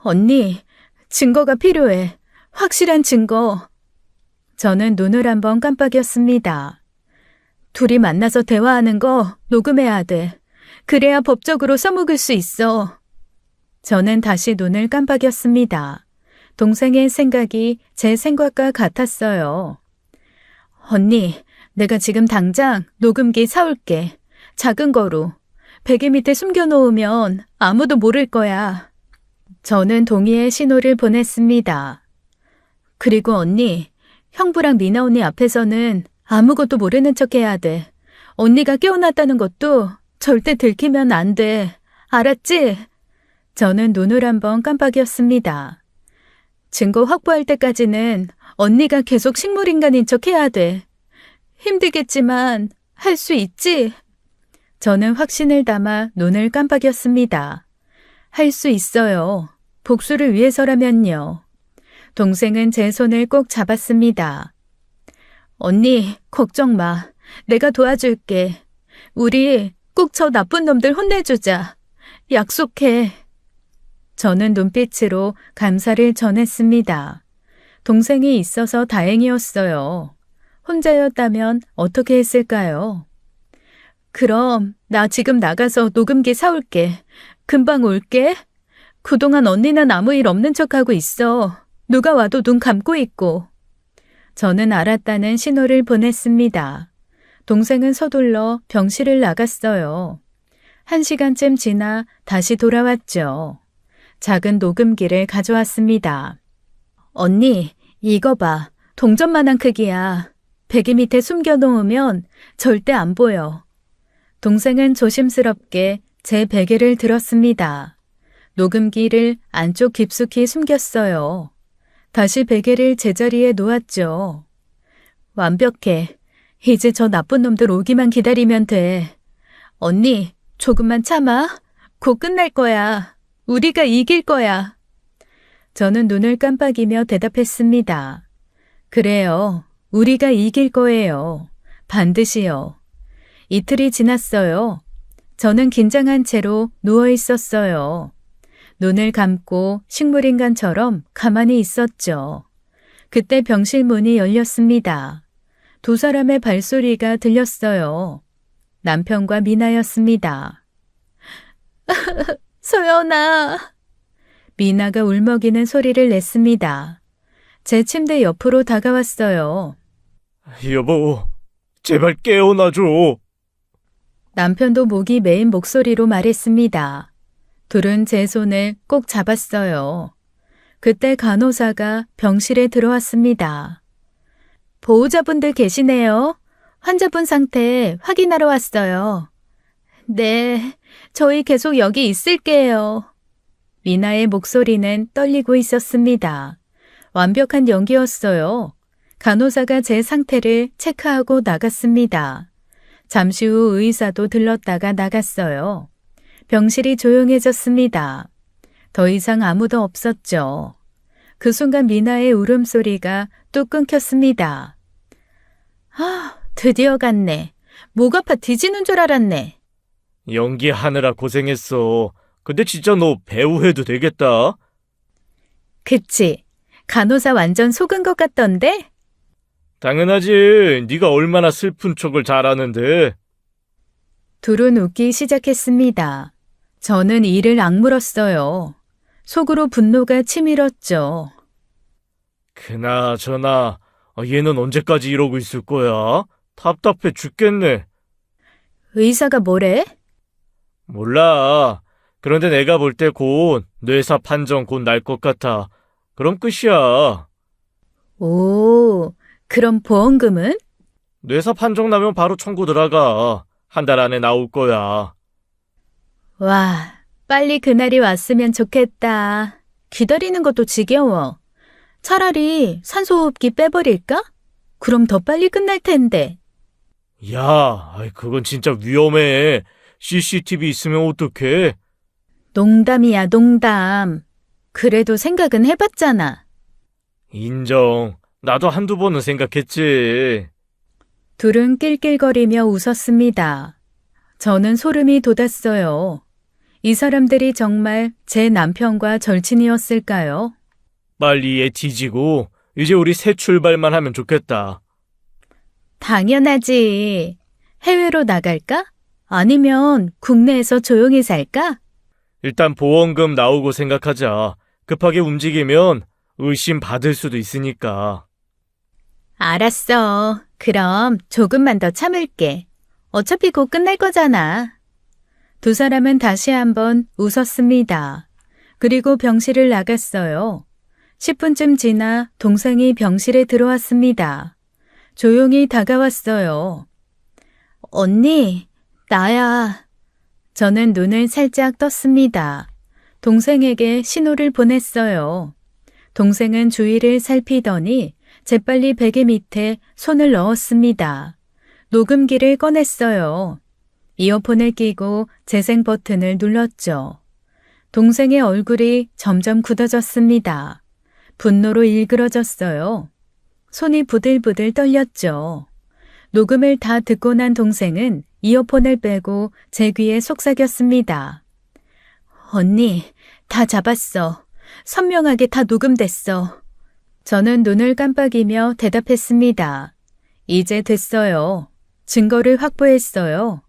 S1: 언니, 증거가 필요해. 확실한 증거. 저는 눈을 한번 깜빡였습니다. 둘이 만나서 대화하는 거 녹음해야 돼. 그래야 법적으로 써먹을 수 있어. 저는 다시 눈을 깜빡였습니다. 동생의 생각이 제 생각과 같았어요. 언니, 내가 지금 당장 녹음기 사올게. 작은 거로. 베개 밑에 숨겨놓으면 아무도 모를 거야. 저는 동의의 신호를 보냈습니다. 그리고 언니, 형부랑 미나 언니 앞에서는 아무것도 모르는 척 해야 돼. 언니가 깨어났다는 것도 절대 들키면 안 돼. 알았지? 저는 눈을 한번 깜빡였습니다. 증거 확보할 때까지는 언니가 계속 식물인간인 척 해야 돼. 힘들겠지만 할 수 있지? 저는 확신을 담아 눈을 깜빡였습니다. 할 수 있어요. 복수를 위해서라면요. 동생은 제 손을 꼭 잡았습니다. 언니, 걱정 마. 내가 도와줄게. 우리 꼭 저 나쁜 놈들 혼내주자. 약속해. 저는 눈빛으로 감사를 전했습니다. 동생이 있어서 다행이었어요. 혼자였다면 어떻게 했을까요? 그럼 나 지금 나가서 녹음기 사올게. 금방 올게. 그동안 언니는 아무 일 없는 척하고 있어. 누가 와도 눈 감고 있고. 저는 알았다는 신호를 보냈습니다. 동생은 서둘러 병실을 나갔어요. 1시간쯤 지나 다시 돌아왔죠. 작은 녹음기를 가져왔습니다. 언니, 이거 봐. 동전만한 크기야. 베개 밑에 숨겨놓으면 절대 안 보여. 동생은 조심스럽게 제 베개를 들었습니다. 녹음기를 안쪽 깊숙이 숨겼어요. 다시 베개를 제자리에 놓았죠. 완벽해. 이제 저 나쁜 놈들 오기만 기다리면 돼. 언니, 조금만 참아. 곧 끝날 거야. 우리가 이길 거야. 저는 눈을 깜빡이며 대답했습니다. 그래요. 우리가 이길 거예요. 반드시요. 이틀이 지났어요. 저는 긴장한 채로 누워 있었어요. 눈을 감고 식물인간처럼 가만히 있었죠. 그때 병실 문이 열렸습니다. 두 사람의 발소리가 들렸어요. 남편과 미나였습니다. 소연아. 미나가 울먹이는 소리를 냈습니다. 제 침대 옆으로 다가왔어요.
S2: 여보, 제발 깨어나줘.
S1: 남편도 목이 메인 목소리로 말했습니다. 둘은 제 손을 꼭 잡았어요. 그때 간호사가 병실에 들어왔습니다. 보호자분들 계시네요. 환자분 상태 확인하러 왔어요. 네, 저희 계속 여기 있을게요. 미나의 목소리는 떨리고 있었습니다. 완벽한 연기였어요. 간호사가 제 상태를 체크하고 나갔습니다. 잠시 후 의사도 들렀다가 나갔어요. 병실이 조용해졌습니다. 더 이상 아무도 없었죠. 그 순간 미나의 울음소리가 뚝 끊겼습니다. 드디어 갔네. 목 아파 뒤지는 줄 알았네.
S2: 연기하느라 고생했어. 근데 진짜 너 배우 해도 되겠다.
S1: 그치? 간호사 완전 속은 것 같던데?
S2: 당연하지. 네가 얼마나 슬픈 척을 잘하는데.
S1: 둘은 웃기 시작했습니다. 저는 이를 악물었어요. 속으로 분노가 치밀었죠.
S2: 그나저나 얘는 언제까지 이러고 있을 거야? 답답해 죽겠네.
S1: 의사가 뭐래?
S2: 몰라. 그런데 내가 볼 때 곧 뇌사 판정 곧 날 것 같아. 그럼 끝이야.
S1: 오, 그럼 보험금은?
S2: 뇌사 판정 나면 바로 청구 들어가. 한 달 안에 나올 거야.
S1: 와, 빨리 그날이 왔으면 좋겠다. 기다리는 것도 지겨워. 차라리 산소호흡기 빼버릴까? 그럼 더 빨리 끝날 텐데.
S2: 야, 그건 진짜 위험해. CCTV 있으면 어떡해?
S1: 농담이야, 농담. 그래도 생각은 해봤잖아.
S2: 인정. 나도 한두 번은 생각했지.
S1: 둘은 낄낄거리며 웃었습니다. 저는 소름이 돋았어요. 이 사람들이 정말 제 남편과 절친이었을까요?
S2: 빨리 얘 뒤지고 이제 우리 새 출발만 하면 좋겠다.
S1: 당연하지. 해외로 나갈까? 아니면 국내에서 조용히 살까?
S2: 일단 보험금 나오고 생각하자. 급하게 움직이면 의심 받을 수도 있으니까.
S1: 알았어. 그럼 조금만 더 참을게. 어차피 곧 끝날 거잖아. 두 사람은 다시 한번 웃었습니다. 그리고 병실을 나갔어요. 10분쯤 지나 동생이 병실에 들어왔습니다. 조용히 다가왔어요. 언니, 나야. 저는 눈을 살짝 떴습니다. 동생에게 신호를 보냈어요. 동생은 주위를 살피더니 재빨리 베개 밑에 손을 넣었습니다. 녹음기를 꺼냈어요. 이어폰을 끼고 재생 버튼을 눌렀죠. 동생의 얼굴이 점점 굳어졌습니다. 분노로 일그러졌어요. 손이 부들부들 떨렸죠. 녹음을 다 듣고 난 동생은 이어폰을 빼고 제 귀에 속삭였습니다. 언니, 다 잡았어. 선명하게 다 녹음됐어. 저는 눈을 깜빡이며 대답했습니다. 이제 됐어요. 증거를 확보했어요.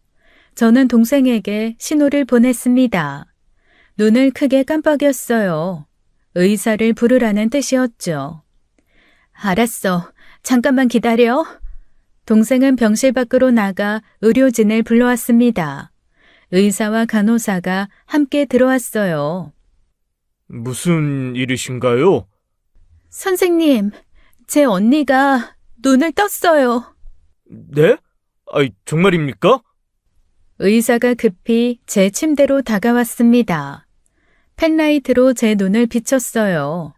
S1: 저는 동생에게 신호를 보냈습니다. 눈을 크게 깜빡였어요. 의사를 부르라는 뜻이었죠. 알았어. 잠깐만 기다려. 동생은 병실 밖으로 나가 의료진을 불러왔습니다. 의사와 간호사가 함께 들어왔어요.
S2: 무슨 일이신가요?
S1: 선생님, 제 언니가 눈을 떴어요.
S2: 네? 정말입니까?
S1: 의사가 급히 제 침대로 다가왔습니다. 펜라이트로 제 눈을 비췄어요.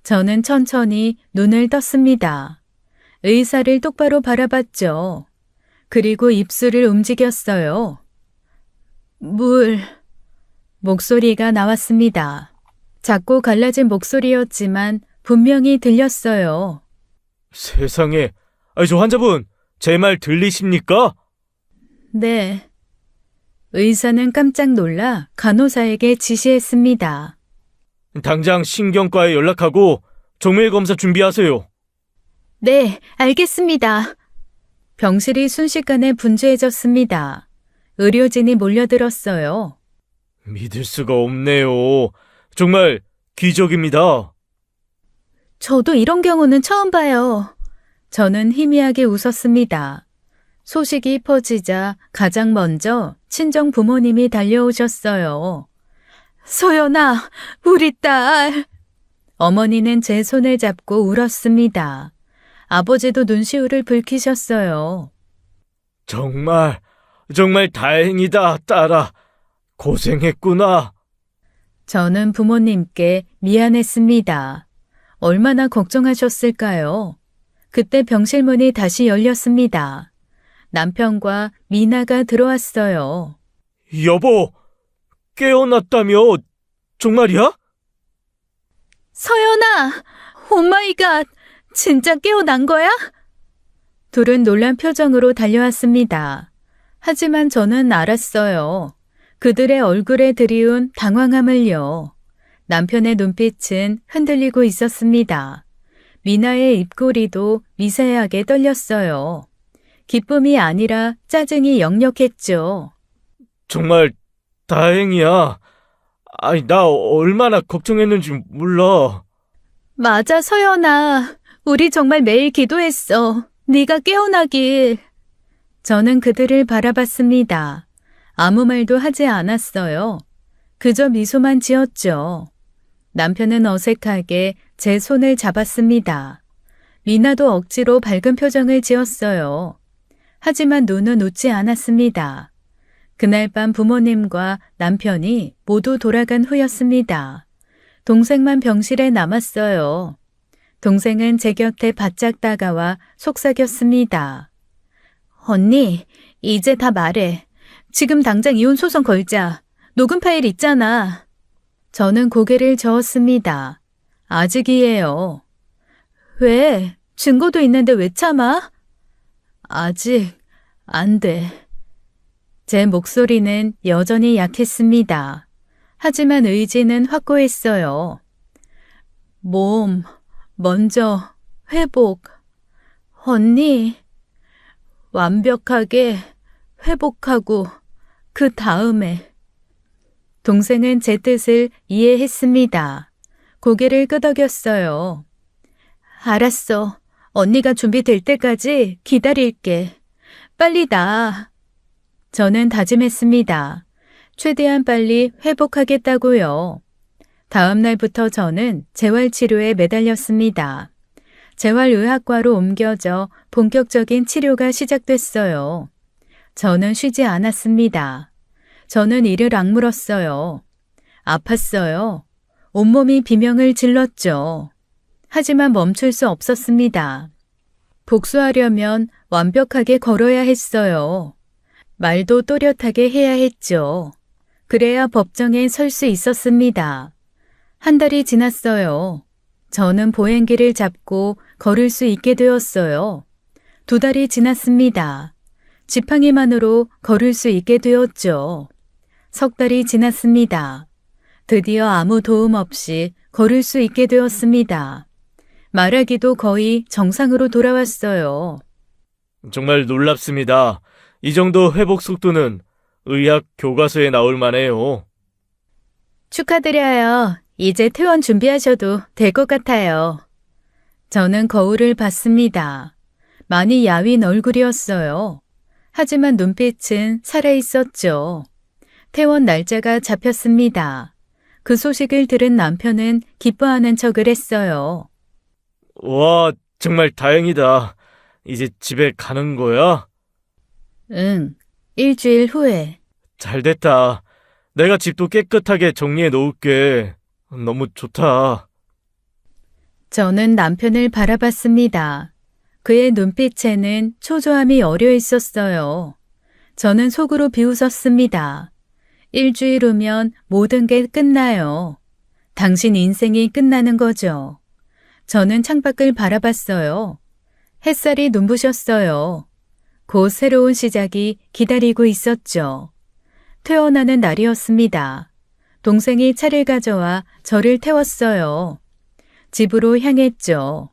S1: 저는 천천히 눈을 떴습니다. 의사를 똑바로 바라봤죠. 그리고 입술을 움직였어요. 목소리가 나왔습니다. 작고 갈라진 목소리였지만 분명히 들렸어요.
S2: 세상에. 저 환자분, 제 말 들리십니까?
S1: 네. 의사는 깜짝 놀라 간호사에게 지시했습니다.
S2: 당장 신경과에 연락하고 정밀 검사 준비하세요.
S1: 네, 알겠습니다. 병실이 순식간에 분주해졌습니다. 의료진이 몰려들었어요.
S2: 믿을 수가 없네요. 정말 기적입니다.
S1: 저도 이런 경우는 처음 봐요. 저는 희미하게 웃었습니다. 소식이 퍼지자 가장 먼저 친정 부모님이 달려오셨어요. 소연아, 우리 딸. 어머니는 제 손을 잡고 울었습니다. 아버지도 눈시울을 붉히셨어요.
S2: 정말 다행이다, 딸아. 고생했구나.
S1: 저는 부모님께 미안했습니다. 얼마나 걱정하셨을까요? 그때 병실 문이 다시 열렸습니다. 남편과 미나가 들어왔어요.
S2: 여보, 깨어났다며? 정말이야?
S1: 서연아! 오마이갓! 진짜 깨어난 거야? 둘은 놀란 표정으로 달려왔습니다. 하지만 저는 알았어요. 그들의 얼굴에 드리운 당황함을요. 남편의 눈빛은 흔들리고 있었습니다. 미나의 입꼬리도 미세하게 떨렸어요. 기쁨이 아니라 짜증이 역력했죠.
S2: 정말 다행이야. 아니, 나 얼마나 걱정했는지 몰라.
S1: 맞아, 서연아. 우리 정말 매일 기도했어. 네가 깨어나길. 저는 그들을 바라봤습니다. 아무 말도 하지 않았어요. 그저 미소만 지었죠. 남편은 어색하게 제 손을 잡았습니다. 미나도 억지로 밝은 표정을 지었어요. 하지만 눈은 웃지 않았습니다. 그날 밤 부모님과 남편이 모두 돌아간 후였습니다. 동생만 병실에 남았어요. 동생은 제 곁에 바짝 다가와 속삭였습니다. 언니, 이제 다 말해. 지금 당장 이혼 소송 걸자. 녹음 파일 있잖아. 저는 고개를 저었습니다. 아직이에요. 왜? 증거도 있는데 왜 참아? 아직 안 돼. 제 목소리는 여전히 약했습니다. 하지만 의지는 확고했어요. 몸, 먼저 회복. 언니, 완벽하게 회복하고 그 다음에. 동생은 제 뜻을 이해했습니다. 고개를 끄덕였어요. 알았어. 언니가 준비될 때까지 기다릴게. 빨리 나. 저는 다짐했습니다. 최대한 빨리 회복하겠다고요. 다음 날부터 저는 재활치료에 매달렸습니다. 재활의학과로 옮겨져 본격적인 치료가 시작됐어요. 저는 쉬지 않았습니다. 저는 이를 악물었어요. 아팠어요. 온몸이 비명을 질렀죠. 하지만 멈출 수 없었습니다. 복수하려면 완벽하게 걸어야 했어요. 말도 또렷하게 해야 했죠. 그래야 법정에 설 수 있었습니다. 한 달이 지났어요. 저는 보행기를 잡고 걸을 수 있게 되었어요. 2달이 지났습니다. 지팡이만으로 걸을 수 있게 되었죠. 3달이 지났습니다. 드디어 아무 도움 없이 걸을 수 있게 되었습니다. 말하기도 거의 정상으로 돌아왔어요.
S2: 정말 놀랍습니다. 이 정도 회복 속도는 의학 교과서에 나올 만해요.
S1: 축하드려요. 이제 퇴원 준비하셔도 될 것 같아요. 저는 거울을 봤습니다. 많이 야윈 얼굴이었어요. 하지만 눈빛은 살아있었죠. 퇴원 날짜가 잡혔습니다. 그 소식을 들은 남편은 기뻐하는 척을 했어요.
S2: 와, 정말 다행이다. 이제 집에 가는 거야?
S1: 응, 일주일 후에.
S2: 잘 됐다. 내가 집도 깨끗하게 정리해 놓을게. 너무 좋다.
S1: 저는 남편을 바라봤습니다. 그의 눈빛에는 초조함이 어려 있었어요. 저는 속으로 비웃었습니다. 일주일 후면 모든 게 끝나요. 당신 인생이 끝나는 거죠. 저는 창밖을 바라봤어요. 햇살이 눈부셨어요. 곧 새로운 시작이 기다리고 있었죠. 퇴원하는 날이었습니다. 동생이 차를 가져와 저를 태웠어요. 집으로 향했죠.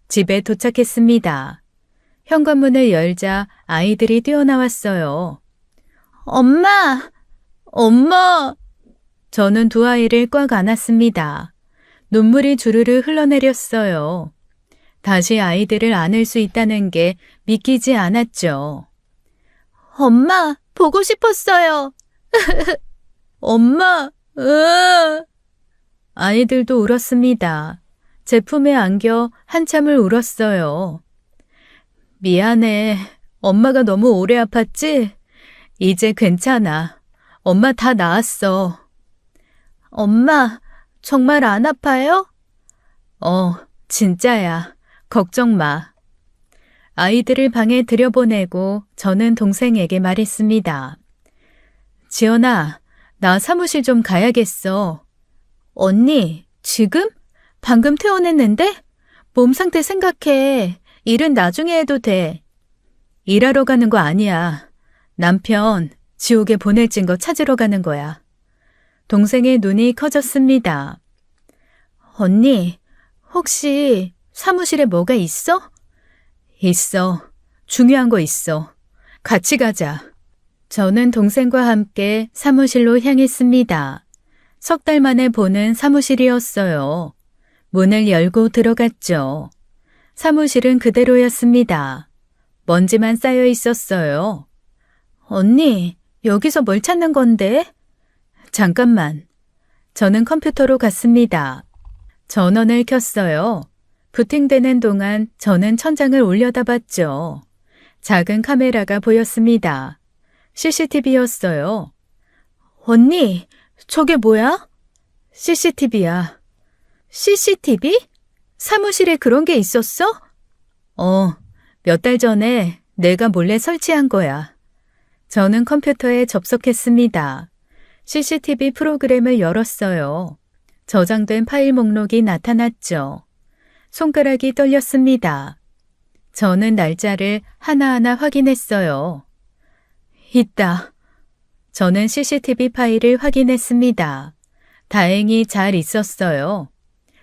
S1: 집에 도착했습니다. 현관문을 열자 아이들이 뛰어나왔어요. 엄마! 엄마! 저는 두 아이를 꽉 안았습니다. 눈물이 주르르 흘러내렸어요. 다시 아이들을 안을 수 있다는 게 믿기지 않았죠. 엄마, 보고 싶었어요. 엄마, 아이들도 울었습니다. 제 품에 안겨 한참을 울었어요. 미안해. 엄마가 너무 오래 아팠지? 이제 괜찮아. 엄마 다 나았어. 엄마, 정말 안 아파요? 진짜야. 걱정 마. 아이들을 방에 들여보내고 저는 동생에게 말했습니다. 지연아, 나 사무실 좀 가야겠어. 언니, 지금? 방금 퇴원했는데? 몸 상태 생각해. 일은 나중에 해도 돼. 일하러 가는 거 아니야. 남편 지옥에 보낼 찐 거 찾으러 가는 거야. 동생의 눈이 커졌습니다. 언니, 혹시 사무실에 뭐가 있어? 있어. 중요한 거 있어. 같이 가자. 저는 동생과 함께 사무실로 향했습니다. 석 달 만에 보는 사무실이었어요. 문을 열고 들어갔죠. 사무실은 그대로였습니다. 먼지만 쌓여 있었어요. 언니, 여기서 뭘 찾는 건데? 잠깐만. 저는 컴퓨터로 갔습니다. 전원을 켰어요. 부팅되는 동안 저는 천장을 올려다봤죠. 작은 카메라가 보였습니다. CCTV였어요. 언니, 저게 뭐야? CCTV야. CCTV? 사무실에 그런 게 있었어? 몇 달 전에 내가 몰래 설치한 거야. 저는 컴퓨터에 접속했습니다. CCTV 프로그램을 열었어요. 저장된 파일 목록이 나타났죠. 손가락이 떨렸습니다. 저는 날짜를 하나하나 확인했어요. 있다. 저는 CCTV 파일을 확인했습니다. 다행히 잘 있었어요.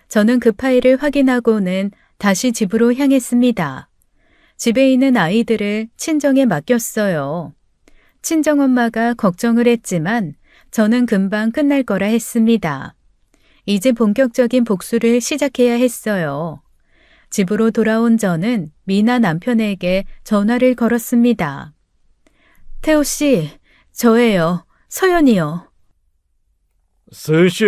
S1: 저는 그 파일을 확인하고는 다시 집으로 향했습니다. 집에 있는 아이들을 친정에 맡겼어요. 친정엄마가 걱정을 했지만 저는 금방 끝날 거라 했습니다. 이제 본격적인 복수를 시작해야 했어요. 집으로 돌아온 저는 미나 남편에게 전화를 걸었습니다. 태호 씨, 저예요. 서연이요.
S2: 서연 씨,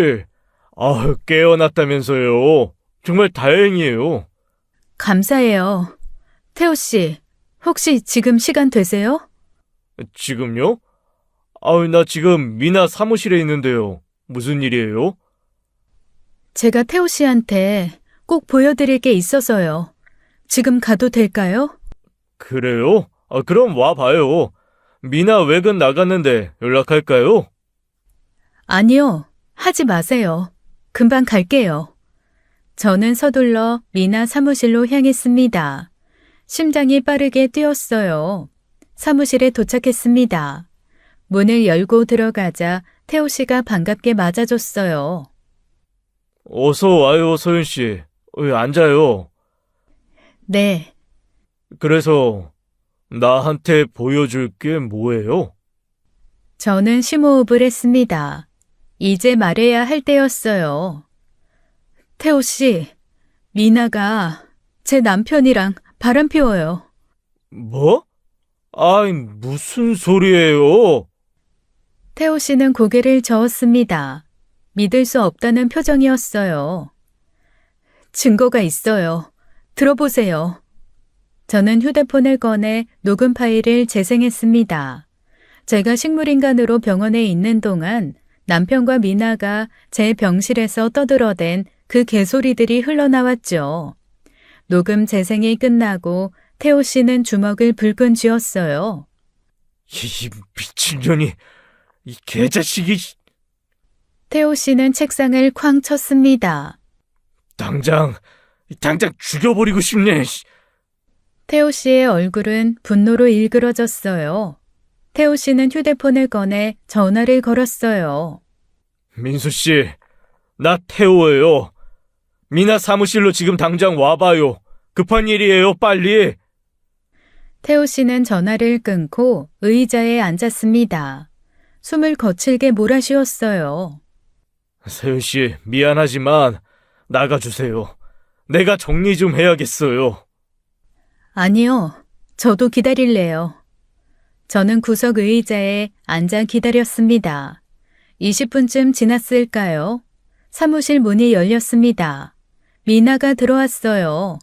S2: 깨어났다면서요. 정말 다행이에요.
S1: 감사해요. 태호 씨, 혹시 지금 시간 되세요?
S2: 지금요? 나 지금 미나 사무실에 있는데요. 무슨 일이에요?
S1: 제가 태호 씨한테 꼭 보여드릴 게 있어서요. 지금 가도 될까요?
S2: 그래요? 그럼 와봐요. 미나 외근 나갔는데 연락할까요?
S1: 아니요, 하지 마세요. 금방 갈게요. 저는 서둘러 미나 사무실로 향했습니다. 심장이 빠르게 뛰었어요. 사무실에 도착했습니다. 문을 열고 들어가자 태호 씨가 반갑게 맞아줬어요.
S2: 어서 와요, 서연 씨. 앉아요.
S1: 네,
S2: 그래서 나한테 보여줄 게 뭐예요?
S1: 저는 심호흡을 했습니다. 이제 말해야 할 때였어요. 태호 씨, 미나가 제 남편이랑 바람 피워요.
S2: 뭐? 무슨 소리예요?
S1: 태호 씨는 고개를 저었습니다. 믿을 수 없다는 표정이었어요. 증거가 있어요. 들어보세요. 저는 휴대폰을 꺼내 녹음 파일을 재생했습니다. 제가 식물인간으로 병원에 있는 동안 남편과 미나가 제 병실에서 떠들어댄 그 개소리들이 흘러나왔죠. 녹음 재생이 끝나고 태호 씨는 주먹을 불끈 쥐었어요.
S2: 이 미친년이, 이 개자식이,
S1: 태호 씨는 책상을 쾅 쳤습니다.
S2: 당장 죽여버리고 싶네.
S1: 태호 씨의 얼굴은 분노로 일그러졌어요. 태호 씨는 휴대폰을 꺼내 전화를 걸었어요.
S2: 민수 씨, 나 태호예요. 미나 사무실로 지금 당장 와봐요. 급한 일이에요, 빨리.
S1: 태호 씨는 전화를 끊고 의자에 앉았습니다. 숨을 거칠게 몰아쉬었어요.
S2: 서연 씨, 미안하지만 나가주세요. 내가 정리 좀 해야겠어요.
S1: 아니요, 저도 기다릴래요. 저는 구석 의자에 앉아 기다렸습니다. 20분쯤 지났을까요? 사무실 문이 열렸습니다. 미나가 들어왔어요.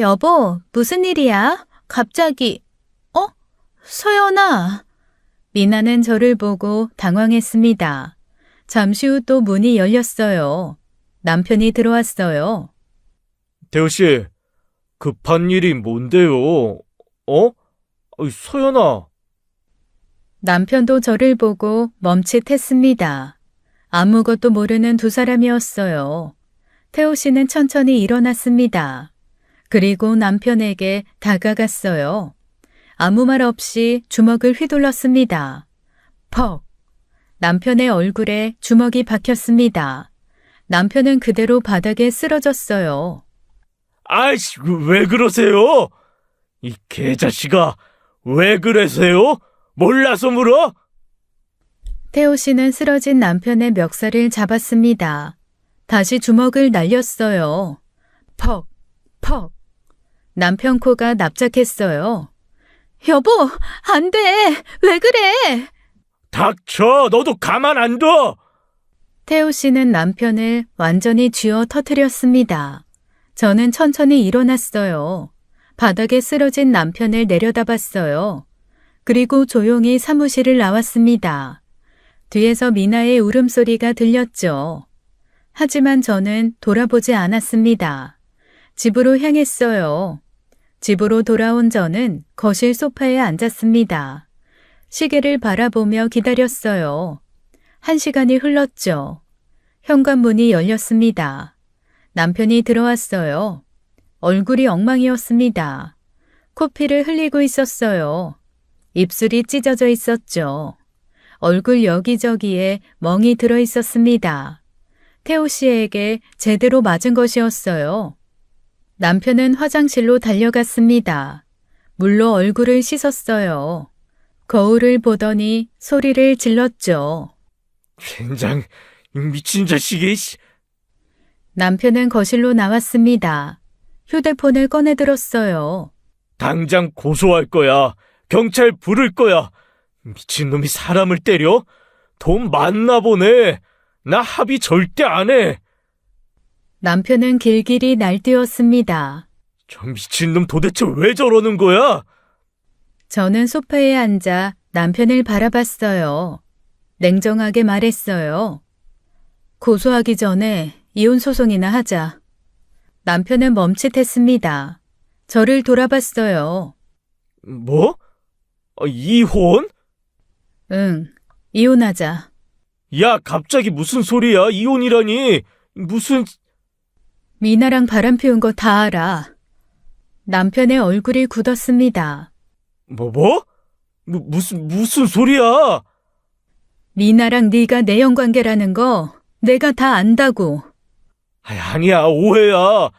S1: 여보, 무슨 일이야? 갑자기. 서연아. 미나는 저를 보고 당황했습니다. 잠시 후 또 문이 열렸어요. 남편이 들어왔어요.
S2: 태호 씨, 급한 일이 뭔데요? 서연아.
S1: 남편도 저를 보고 멈칫했습니다. 아무것도 모르는 두 사람이었어요. 태호 씨는 천천히 일어났습니다. 그리고 남편에게 다가갔어요. 아무 말 없이 주먹을 휘둘렀습니다. 퍽! 남편의 얼굴에 주먹이 박혔습니다. 남편은 그대로 바닥에 쓰러졌어요.
S2: 아이씨, 왜 그러세요? 이 개자식아, 왜 그러세요? 몰라서 물어?
S1: 태호 씨는 쓰러진 남편의 멱살을 잡았습니다. 다시 주먹을 날렸어요. 퍽! 퍽! 남편 코가 납작했어요. 여보, 안 돼! 왜 그래!
S2: 닥쳐! 너도 가만 안 둬!
S1: 태호 씨는 남편을 완전히 쥐어 터뜨렸습니다. 저는 천천히 일어났어요. 바닥에 쓰러진 남편을 내려다봤어요. 그리고 조용히 사무실을 나왔습니다. 뒤에서 미나의 울음소리가 들렸죠. 하지만 저는 돌아보지 않았습니다. 집으로 향했어요. 집으로 돌아온 저는 거실 소파에 앉았습니다. 시계를 바라보며 기다렸어요. 1시간이 흘렀죠. 현관문이 열렸습니다. 남편이 들어왔어요. 얼굴이 엉망이었습니다. 코피를 흘리고 있었어요. 입술이 찢어져 있었죠. 얼굴 여기저기에 멍이 들어 있었습니다. 태호 씨에게 제대로 맞은 것이었어요. 남편은 화장실로 달려갔습니다. 물로 얼굴을 씻었어요. 거울을 보더니 소리를 질렀죠.
S2: 젠장, 이 미친 자식이.
S1: 남편은 거실로 나왔습니다. 휴대폰을 꺼내 들었어요.
S2: 당장 고소할 거야. 경찰 부를 거야. 미친놈이 사람을 때려? 돈 많나 보네. 나 합의 절대 안 해.
S1: 남편은 길길이 날뛰었습니다.
S2: 저 미친놈 도대체 왜 저러는 거야?
S1: 저는 소파에 앉아 남편을 바라봤어요. 냉정하게 말했어요. 고소하기 전에 이혼 소송이나 하자. 남편은 멈칫했습니다. 저를 돌아봤어요.
S2: 뭐? 이혼?
S1: 응, 이혼하자.
S2: 야, 갑자기 무슨 소리야? 이혼이라니. 무슨...
S1: 미나랑 바람 피운 거 다 알아. 남편의 얼굴이 굳었습니다.
S2: 뭐? 무슨 소리야?
S1: 미나랑 네가 내연 관계라는 거 내가 다 안다고.
S2: 아니야, 오해야.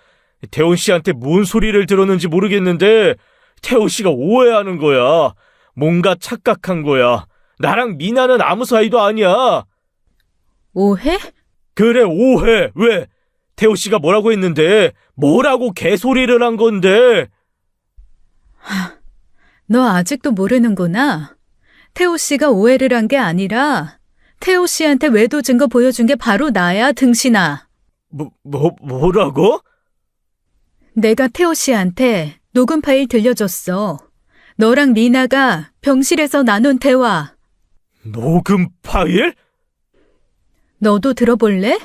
S2: 태훈 씨한테 뭔 소리를 들었는지 모르겠는데 태훈 씨가 오해하는 거야. 뭔가 착각한 거야. 나랑 미나는 아무 사이도 아니야.
S1: 오해?
S2: 그래, 오해. 왜? 태훈 씨가 뭐라고 했는데 뭐라고 개소리를 한 건데.
S1: 너 아직도 모르는구나. 태호 씨가 오해를 한 게 아니라 태호 씨한테 외도 증거 보여준 게 바로 나야, 등신아.
S2: 뭐라고?
S1: 내가 태호 씨한테 녹음 파일 들려줬어. 너랑 미나가 병실에서 나눈 대화.
S2: 녹음 파일?
S1: 너도 들어볼래?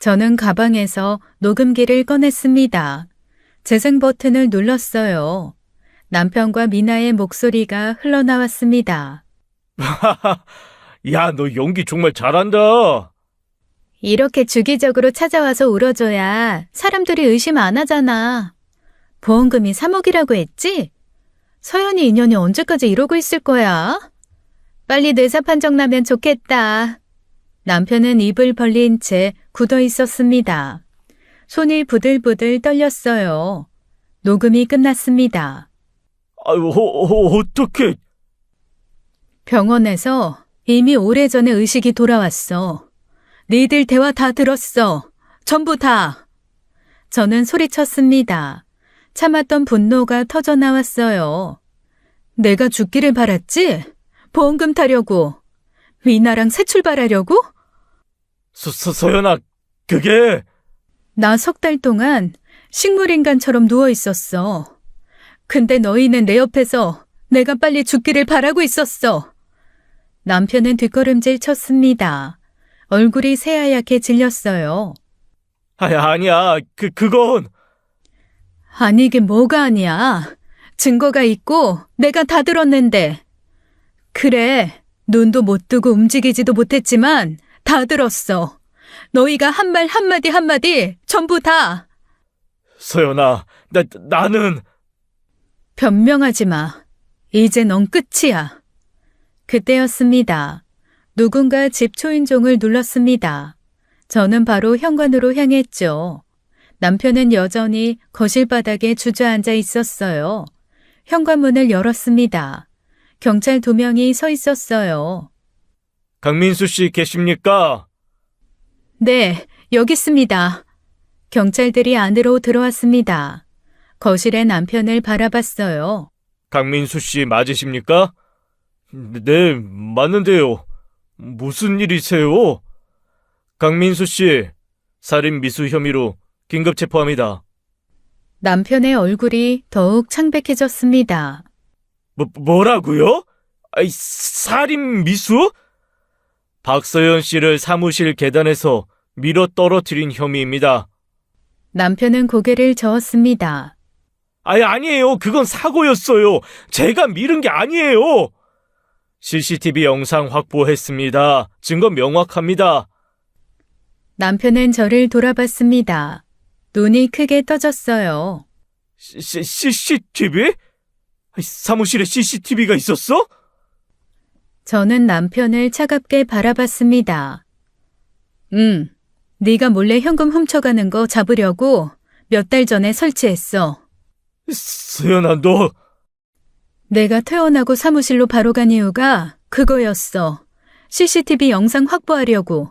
S1: 저는 가방에서 녹음기를 꺼냈습니다. 재생 버튼을 눌렀어요. 남편과 미나의 목소리가 흘러나왔습니다.
S2: 야, 너 연기 정말 잘한다.
S1: 이렇게 주기적으로 찾아와서 울어줘야 사람들이 의심 안 하잖아. 보험금이 3억이라고 했지? 서연이 인연이 언제까지 이러고 있을 거야? 빨리 뇌사 판정 나면 좋겠다. 남편은 입을 벌린 채 굳어 있었습니다. 손이 부들부들 떨렸어요. 녹음이 끝났습니다.
S2: 어떡해.
S1: 병원에서 이미 오래전에 의식이 돌아왔어. 니들 대화 다 들었어. 전부 다. 저는 소리쳤습니다. 참았던 분노가 터져나왔어요. 내가 죽기를 바랐지? 보험금 타려고. 미나랑 새 출발하려고?
S2: 서연아, 그게...
S1: 나 3달 동안 식물인간처럼 누워 있었어. 근데 너희는 내 옆에서 내가 빨리 죽기를 바라고 있었어. 남편은 뒷걸음질 쳤습니다. 얼굴이 새하얗게 질렸어요.
S2: 아니야. 그건...
S1: 아니, 이게 뭐가 아니야. 증거가 있고 내가 다 들었는데. 그래, 눈도 못 뜨고 움직이지도 못했지만 다 들었어. 너희가 한 말 한마디 한마디 전부 다.
S2: 서연아, 나는...
S1: 변명하지 마. 이제 넌 끝이야. 그때였습니다. 누군가 집 초인종을 눌렀습니다. 저는 바로 현관으로 향했죠. 남편은 여전히 거실 바닥에 주저앉아 있었어요. 현관문을 열었습니다. 경찰 2명이 서 있었어요.
S2: 강민수 씨 계십니까?
S1: 네, 여기 있습니다. 경찰들이 안으로 들어왔습니다. 거실에 남편을 바라봤어요.
S2: 강민수 씨 맞으십니까? 네, 맞는데요. 무슨 일이세요? 강민수 씨, 살인 미수 혐의로 긴급 체포합니다.
S1: 남편의 얼굴이 더욱 창백해졌습니다.
S2: 뭐라고요? 살인 미수? 박서연 씨를 사무실 계단에서 밀어 떨어뜨린 혐의입니다.
S1: 남편은 고개를 저었습니다.
S2: 아니에요. 그건 사고였어요. 제가 밀은 게 아니에요. CCTV 영상 확보했습니다. 증거 명확합니다.
S1: 남편은 저를 돌아봤습니다. 눈이 크게 떠졌어요.
S2: CCTV? 사무실에 CCTV가 있었어?
S1: 저는 남편을 차갑게 바라봤습니다. 네가 몰래 현금 훔쳐가는 거 잡으려고 몇 달 전에 설치했어.
S2: 서연아, 너...
S1: 내가 퇴원하고 사무실로 바로 간 이유가 그거였어. CCTV 영상 확보하려고.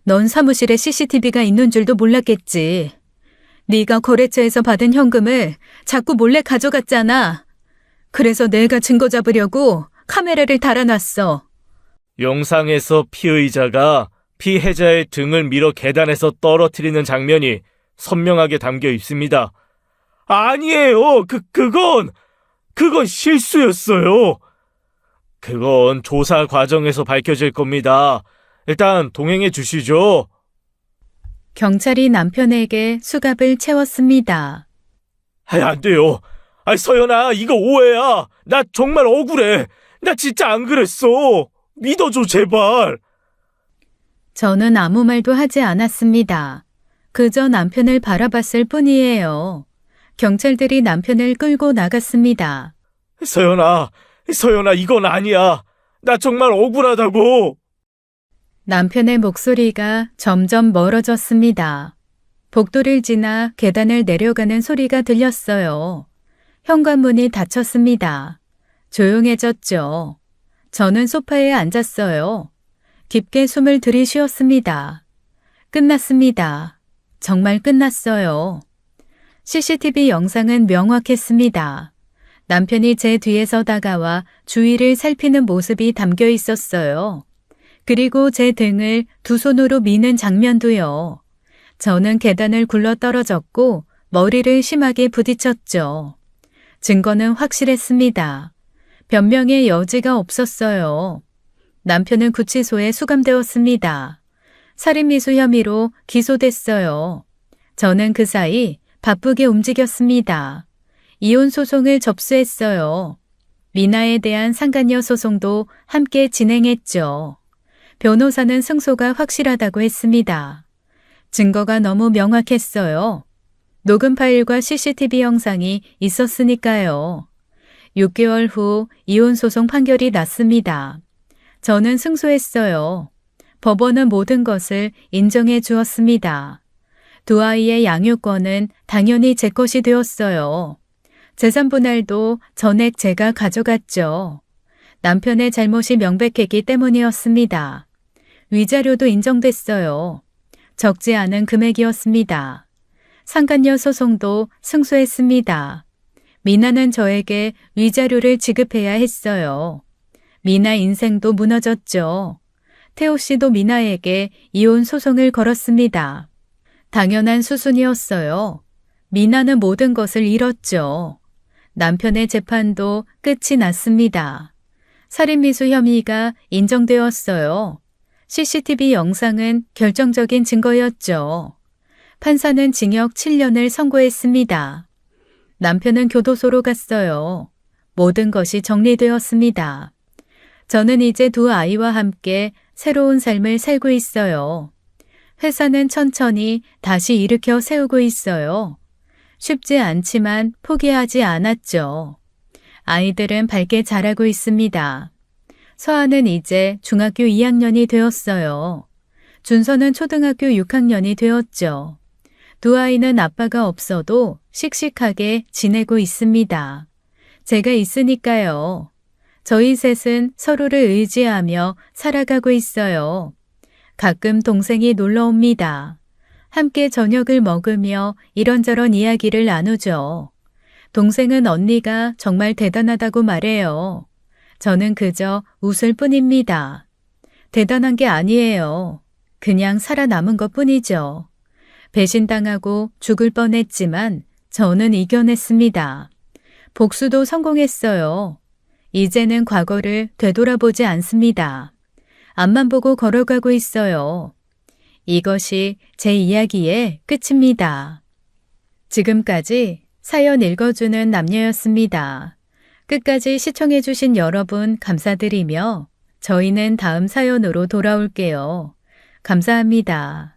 S1: 넌 사무실에 CCTV가 있는 줄도 몰랐겠지. 네가 거래처에서 받은 현금을 자꾸 몰래 가져갔잖아. 그래서 내가 증거 잡으려고 카메라를 달아놨어.
S2: 영상에서 피의자가 피해자의 등을 밀어 계단에서 떨어뜨리는 장면이 선명하게 담겨 있습니다. 아니에요. 그건 실수였어요. 그건 조사 과정에서 밝혀질 겁니다. 일단 동행해 주시죠.
S1: 경찰이 남편에게 수갑을 채웠습니다.
S2: 안 돼요. 서연아, 이거 오해야. 나 정말 억울해. 나 진짜 안 그랬어. 믿어줘, 제발.
S1: 저는 아무 말도 하지 않았습니다. 그저 남편을 바라봤을 뿐이에요. 경찰들이 남편을 끌고 나갔습니다.
S2: 서연아, 이건 아니야. 나 정말 억울하다고.
S1: 남편의 목소리가 점점 멀어졌습니다. 복도를 지나 계단을 내려가는 소리가 들렸어요. 현관문이 닫혔습니다. 조용해졌죠. 저는 소파에 앉았어요. 깊게 숨을 들이쉬었습니다. 끝났습니다. 정말 끝났어요. CCTV 영상은 명확했습니다. 남편이 제 뒤에서 다가와 주위를 살피는 모습이 담겨 있었어요. 그리고 제 등을 2손으로 미는 장면도요. 저는 계단을 굴러 떨어졌고 머리를 심하게 부딪혔죠. 증거는 확실했습니다. 변명의 여지가 없었어요. 남편은 구치소에 수감되었습니다. 살인미수 혐의로 기소됐어요. 저는 그 사이 바쁘게 움직였습니다. 이혼 소송을 접수했어요. 미나에 대한 상간녀 소송도 함께 진행했죠. 변호사는 승소가 확실하다고 했습니다. 증거가 너무 명확했어요. 녹음 파일과 CCTV 영상이 있었으니까요. 6개월 후 이혼 소송 판결이 났습니다. 저는 승소했어요. 법원은 모든 것을 인정해 주었습니다. 2 아이의 양육권은 당연히 제 것이 되었어요. 재산 분할도 전액 제가 가져갔죠. 남편의 잘못이 명백했기 때문이었습니다. 위자료도 인정됐어요. 적지 않은 금액이었습니다. 상간녀 소송도 승소했습니다. 미나는 저에게 위자료를 지급해야 했어요. 미나 인생도 무너졌죠. 태호 씨도 미나에게 이혼 소송을 걸었습니다. 당연한 수순이었어요. 미나는 모든 것을 잃었죠. 남편의 재판도 끝이 났습니다. 살인미수 혐의가 인정되었어요. CCTV 영상은 결정적인 증거였죠. 판사는 징역 7년을 선고했습니다. 남편은 교도소로 갔어요. 모든 것이 정리되었습니다. 저는 이제 2 아이와 함께 새로운 삶을 살고 있어요. 회사는 천천히 다시 일으켜 세우고 있어요. 쉽지 않지만 포기하지 않았죠. 아이들은 밝게 자라고 있습니다. 서아는 이제 중학교 2학년이 되었어요. 준서는 초등학교 6학년이 되었죠. 두 아이는 아빠가 없어도 씩씩하게 지내고 있습니다. 제가 있으니까요. 저희 셋은 서로를 의지하며 살아가고 있어요. 가끔 동생이 놀러 옵니다. 함께 저녁을 먹으며 이런저런 이야기를 나누죠. 동생은 언니가 정말 대단하다고 말해요. 저는 그저 웃을 뿐입니다. 대단한 게 아니에요. 그냥 살아남은 것 뿐이죠. 배신당하고 죽을 뻔했지만 저는 이겨냈습니다. 복수도 성공했어요. 이제는 과거를 되돌아보지 않습니다. 앞만 보고 걸어가고 있어요. 이것이 제 이야기의 끝입니다. 지금까지 사연 읽어주는 남녀였습니다. 끝까지 시청해주신 여러분 감사드리며 저희는 다음 사연으로 돌아올게요. 감사합니다.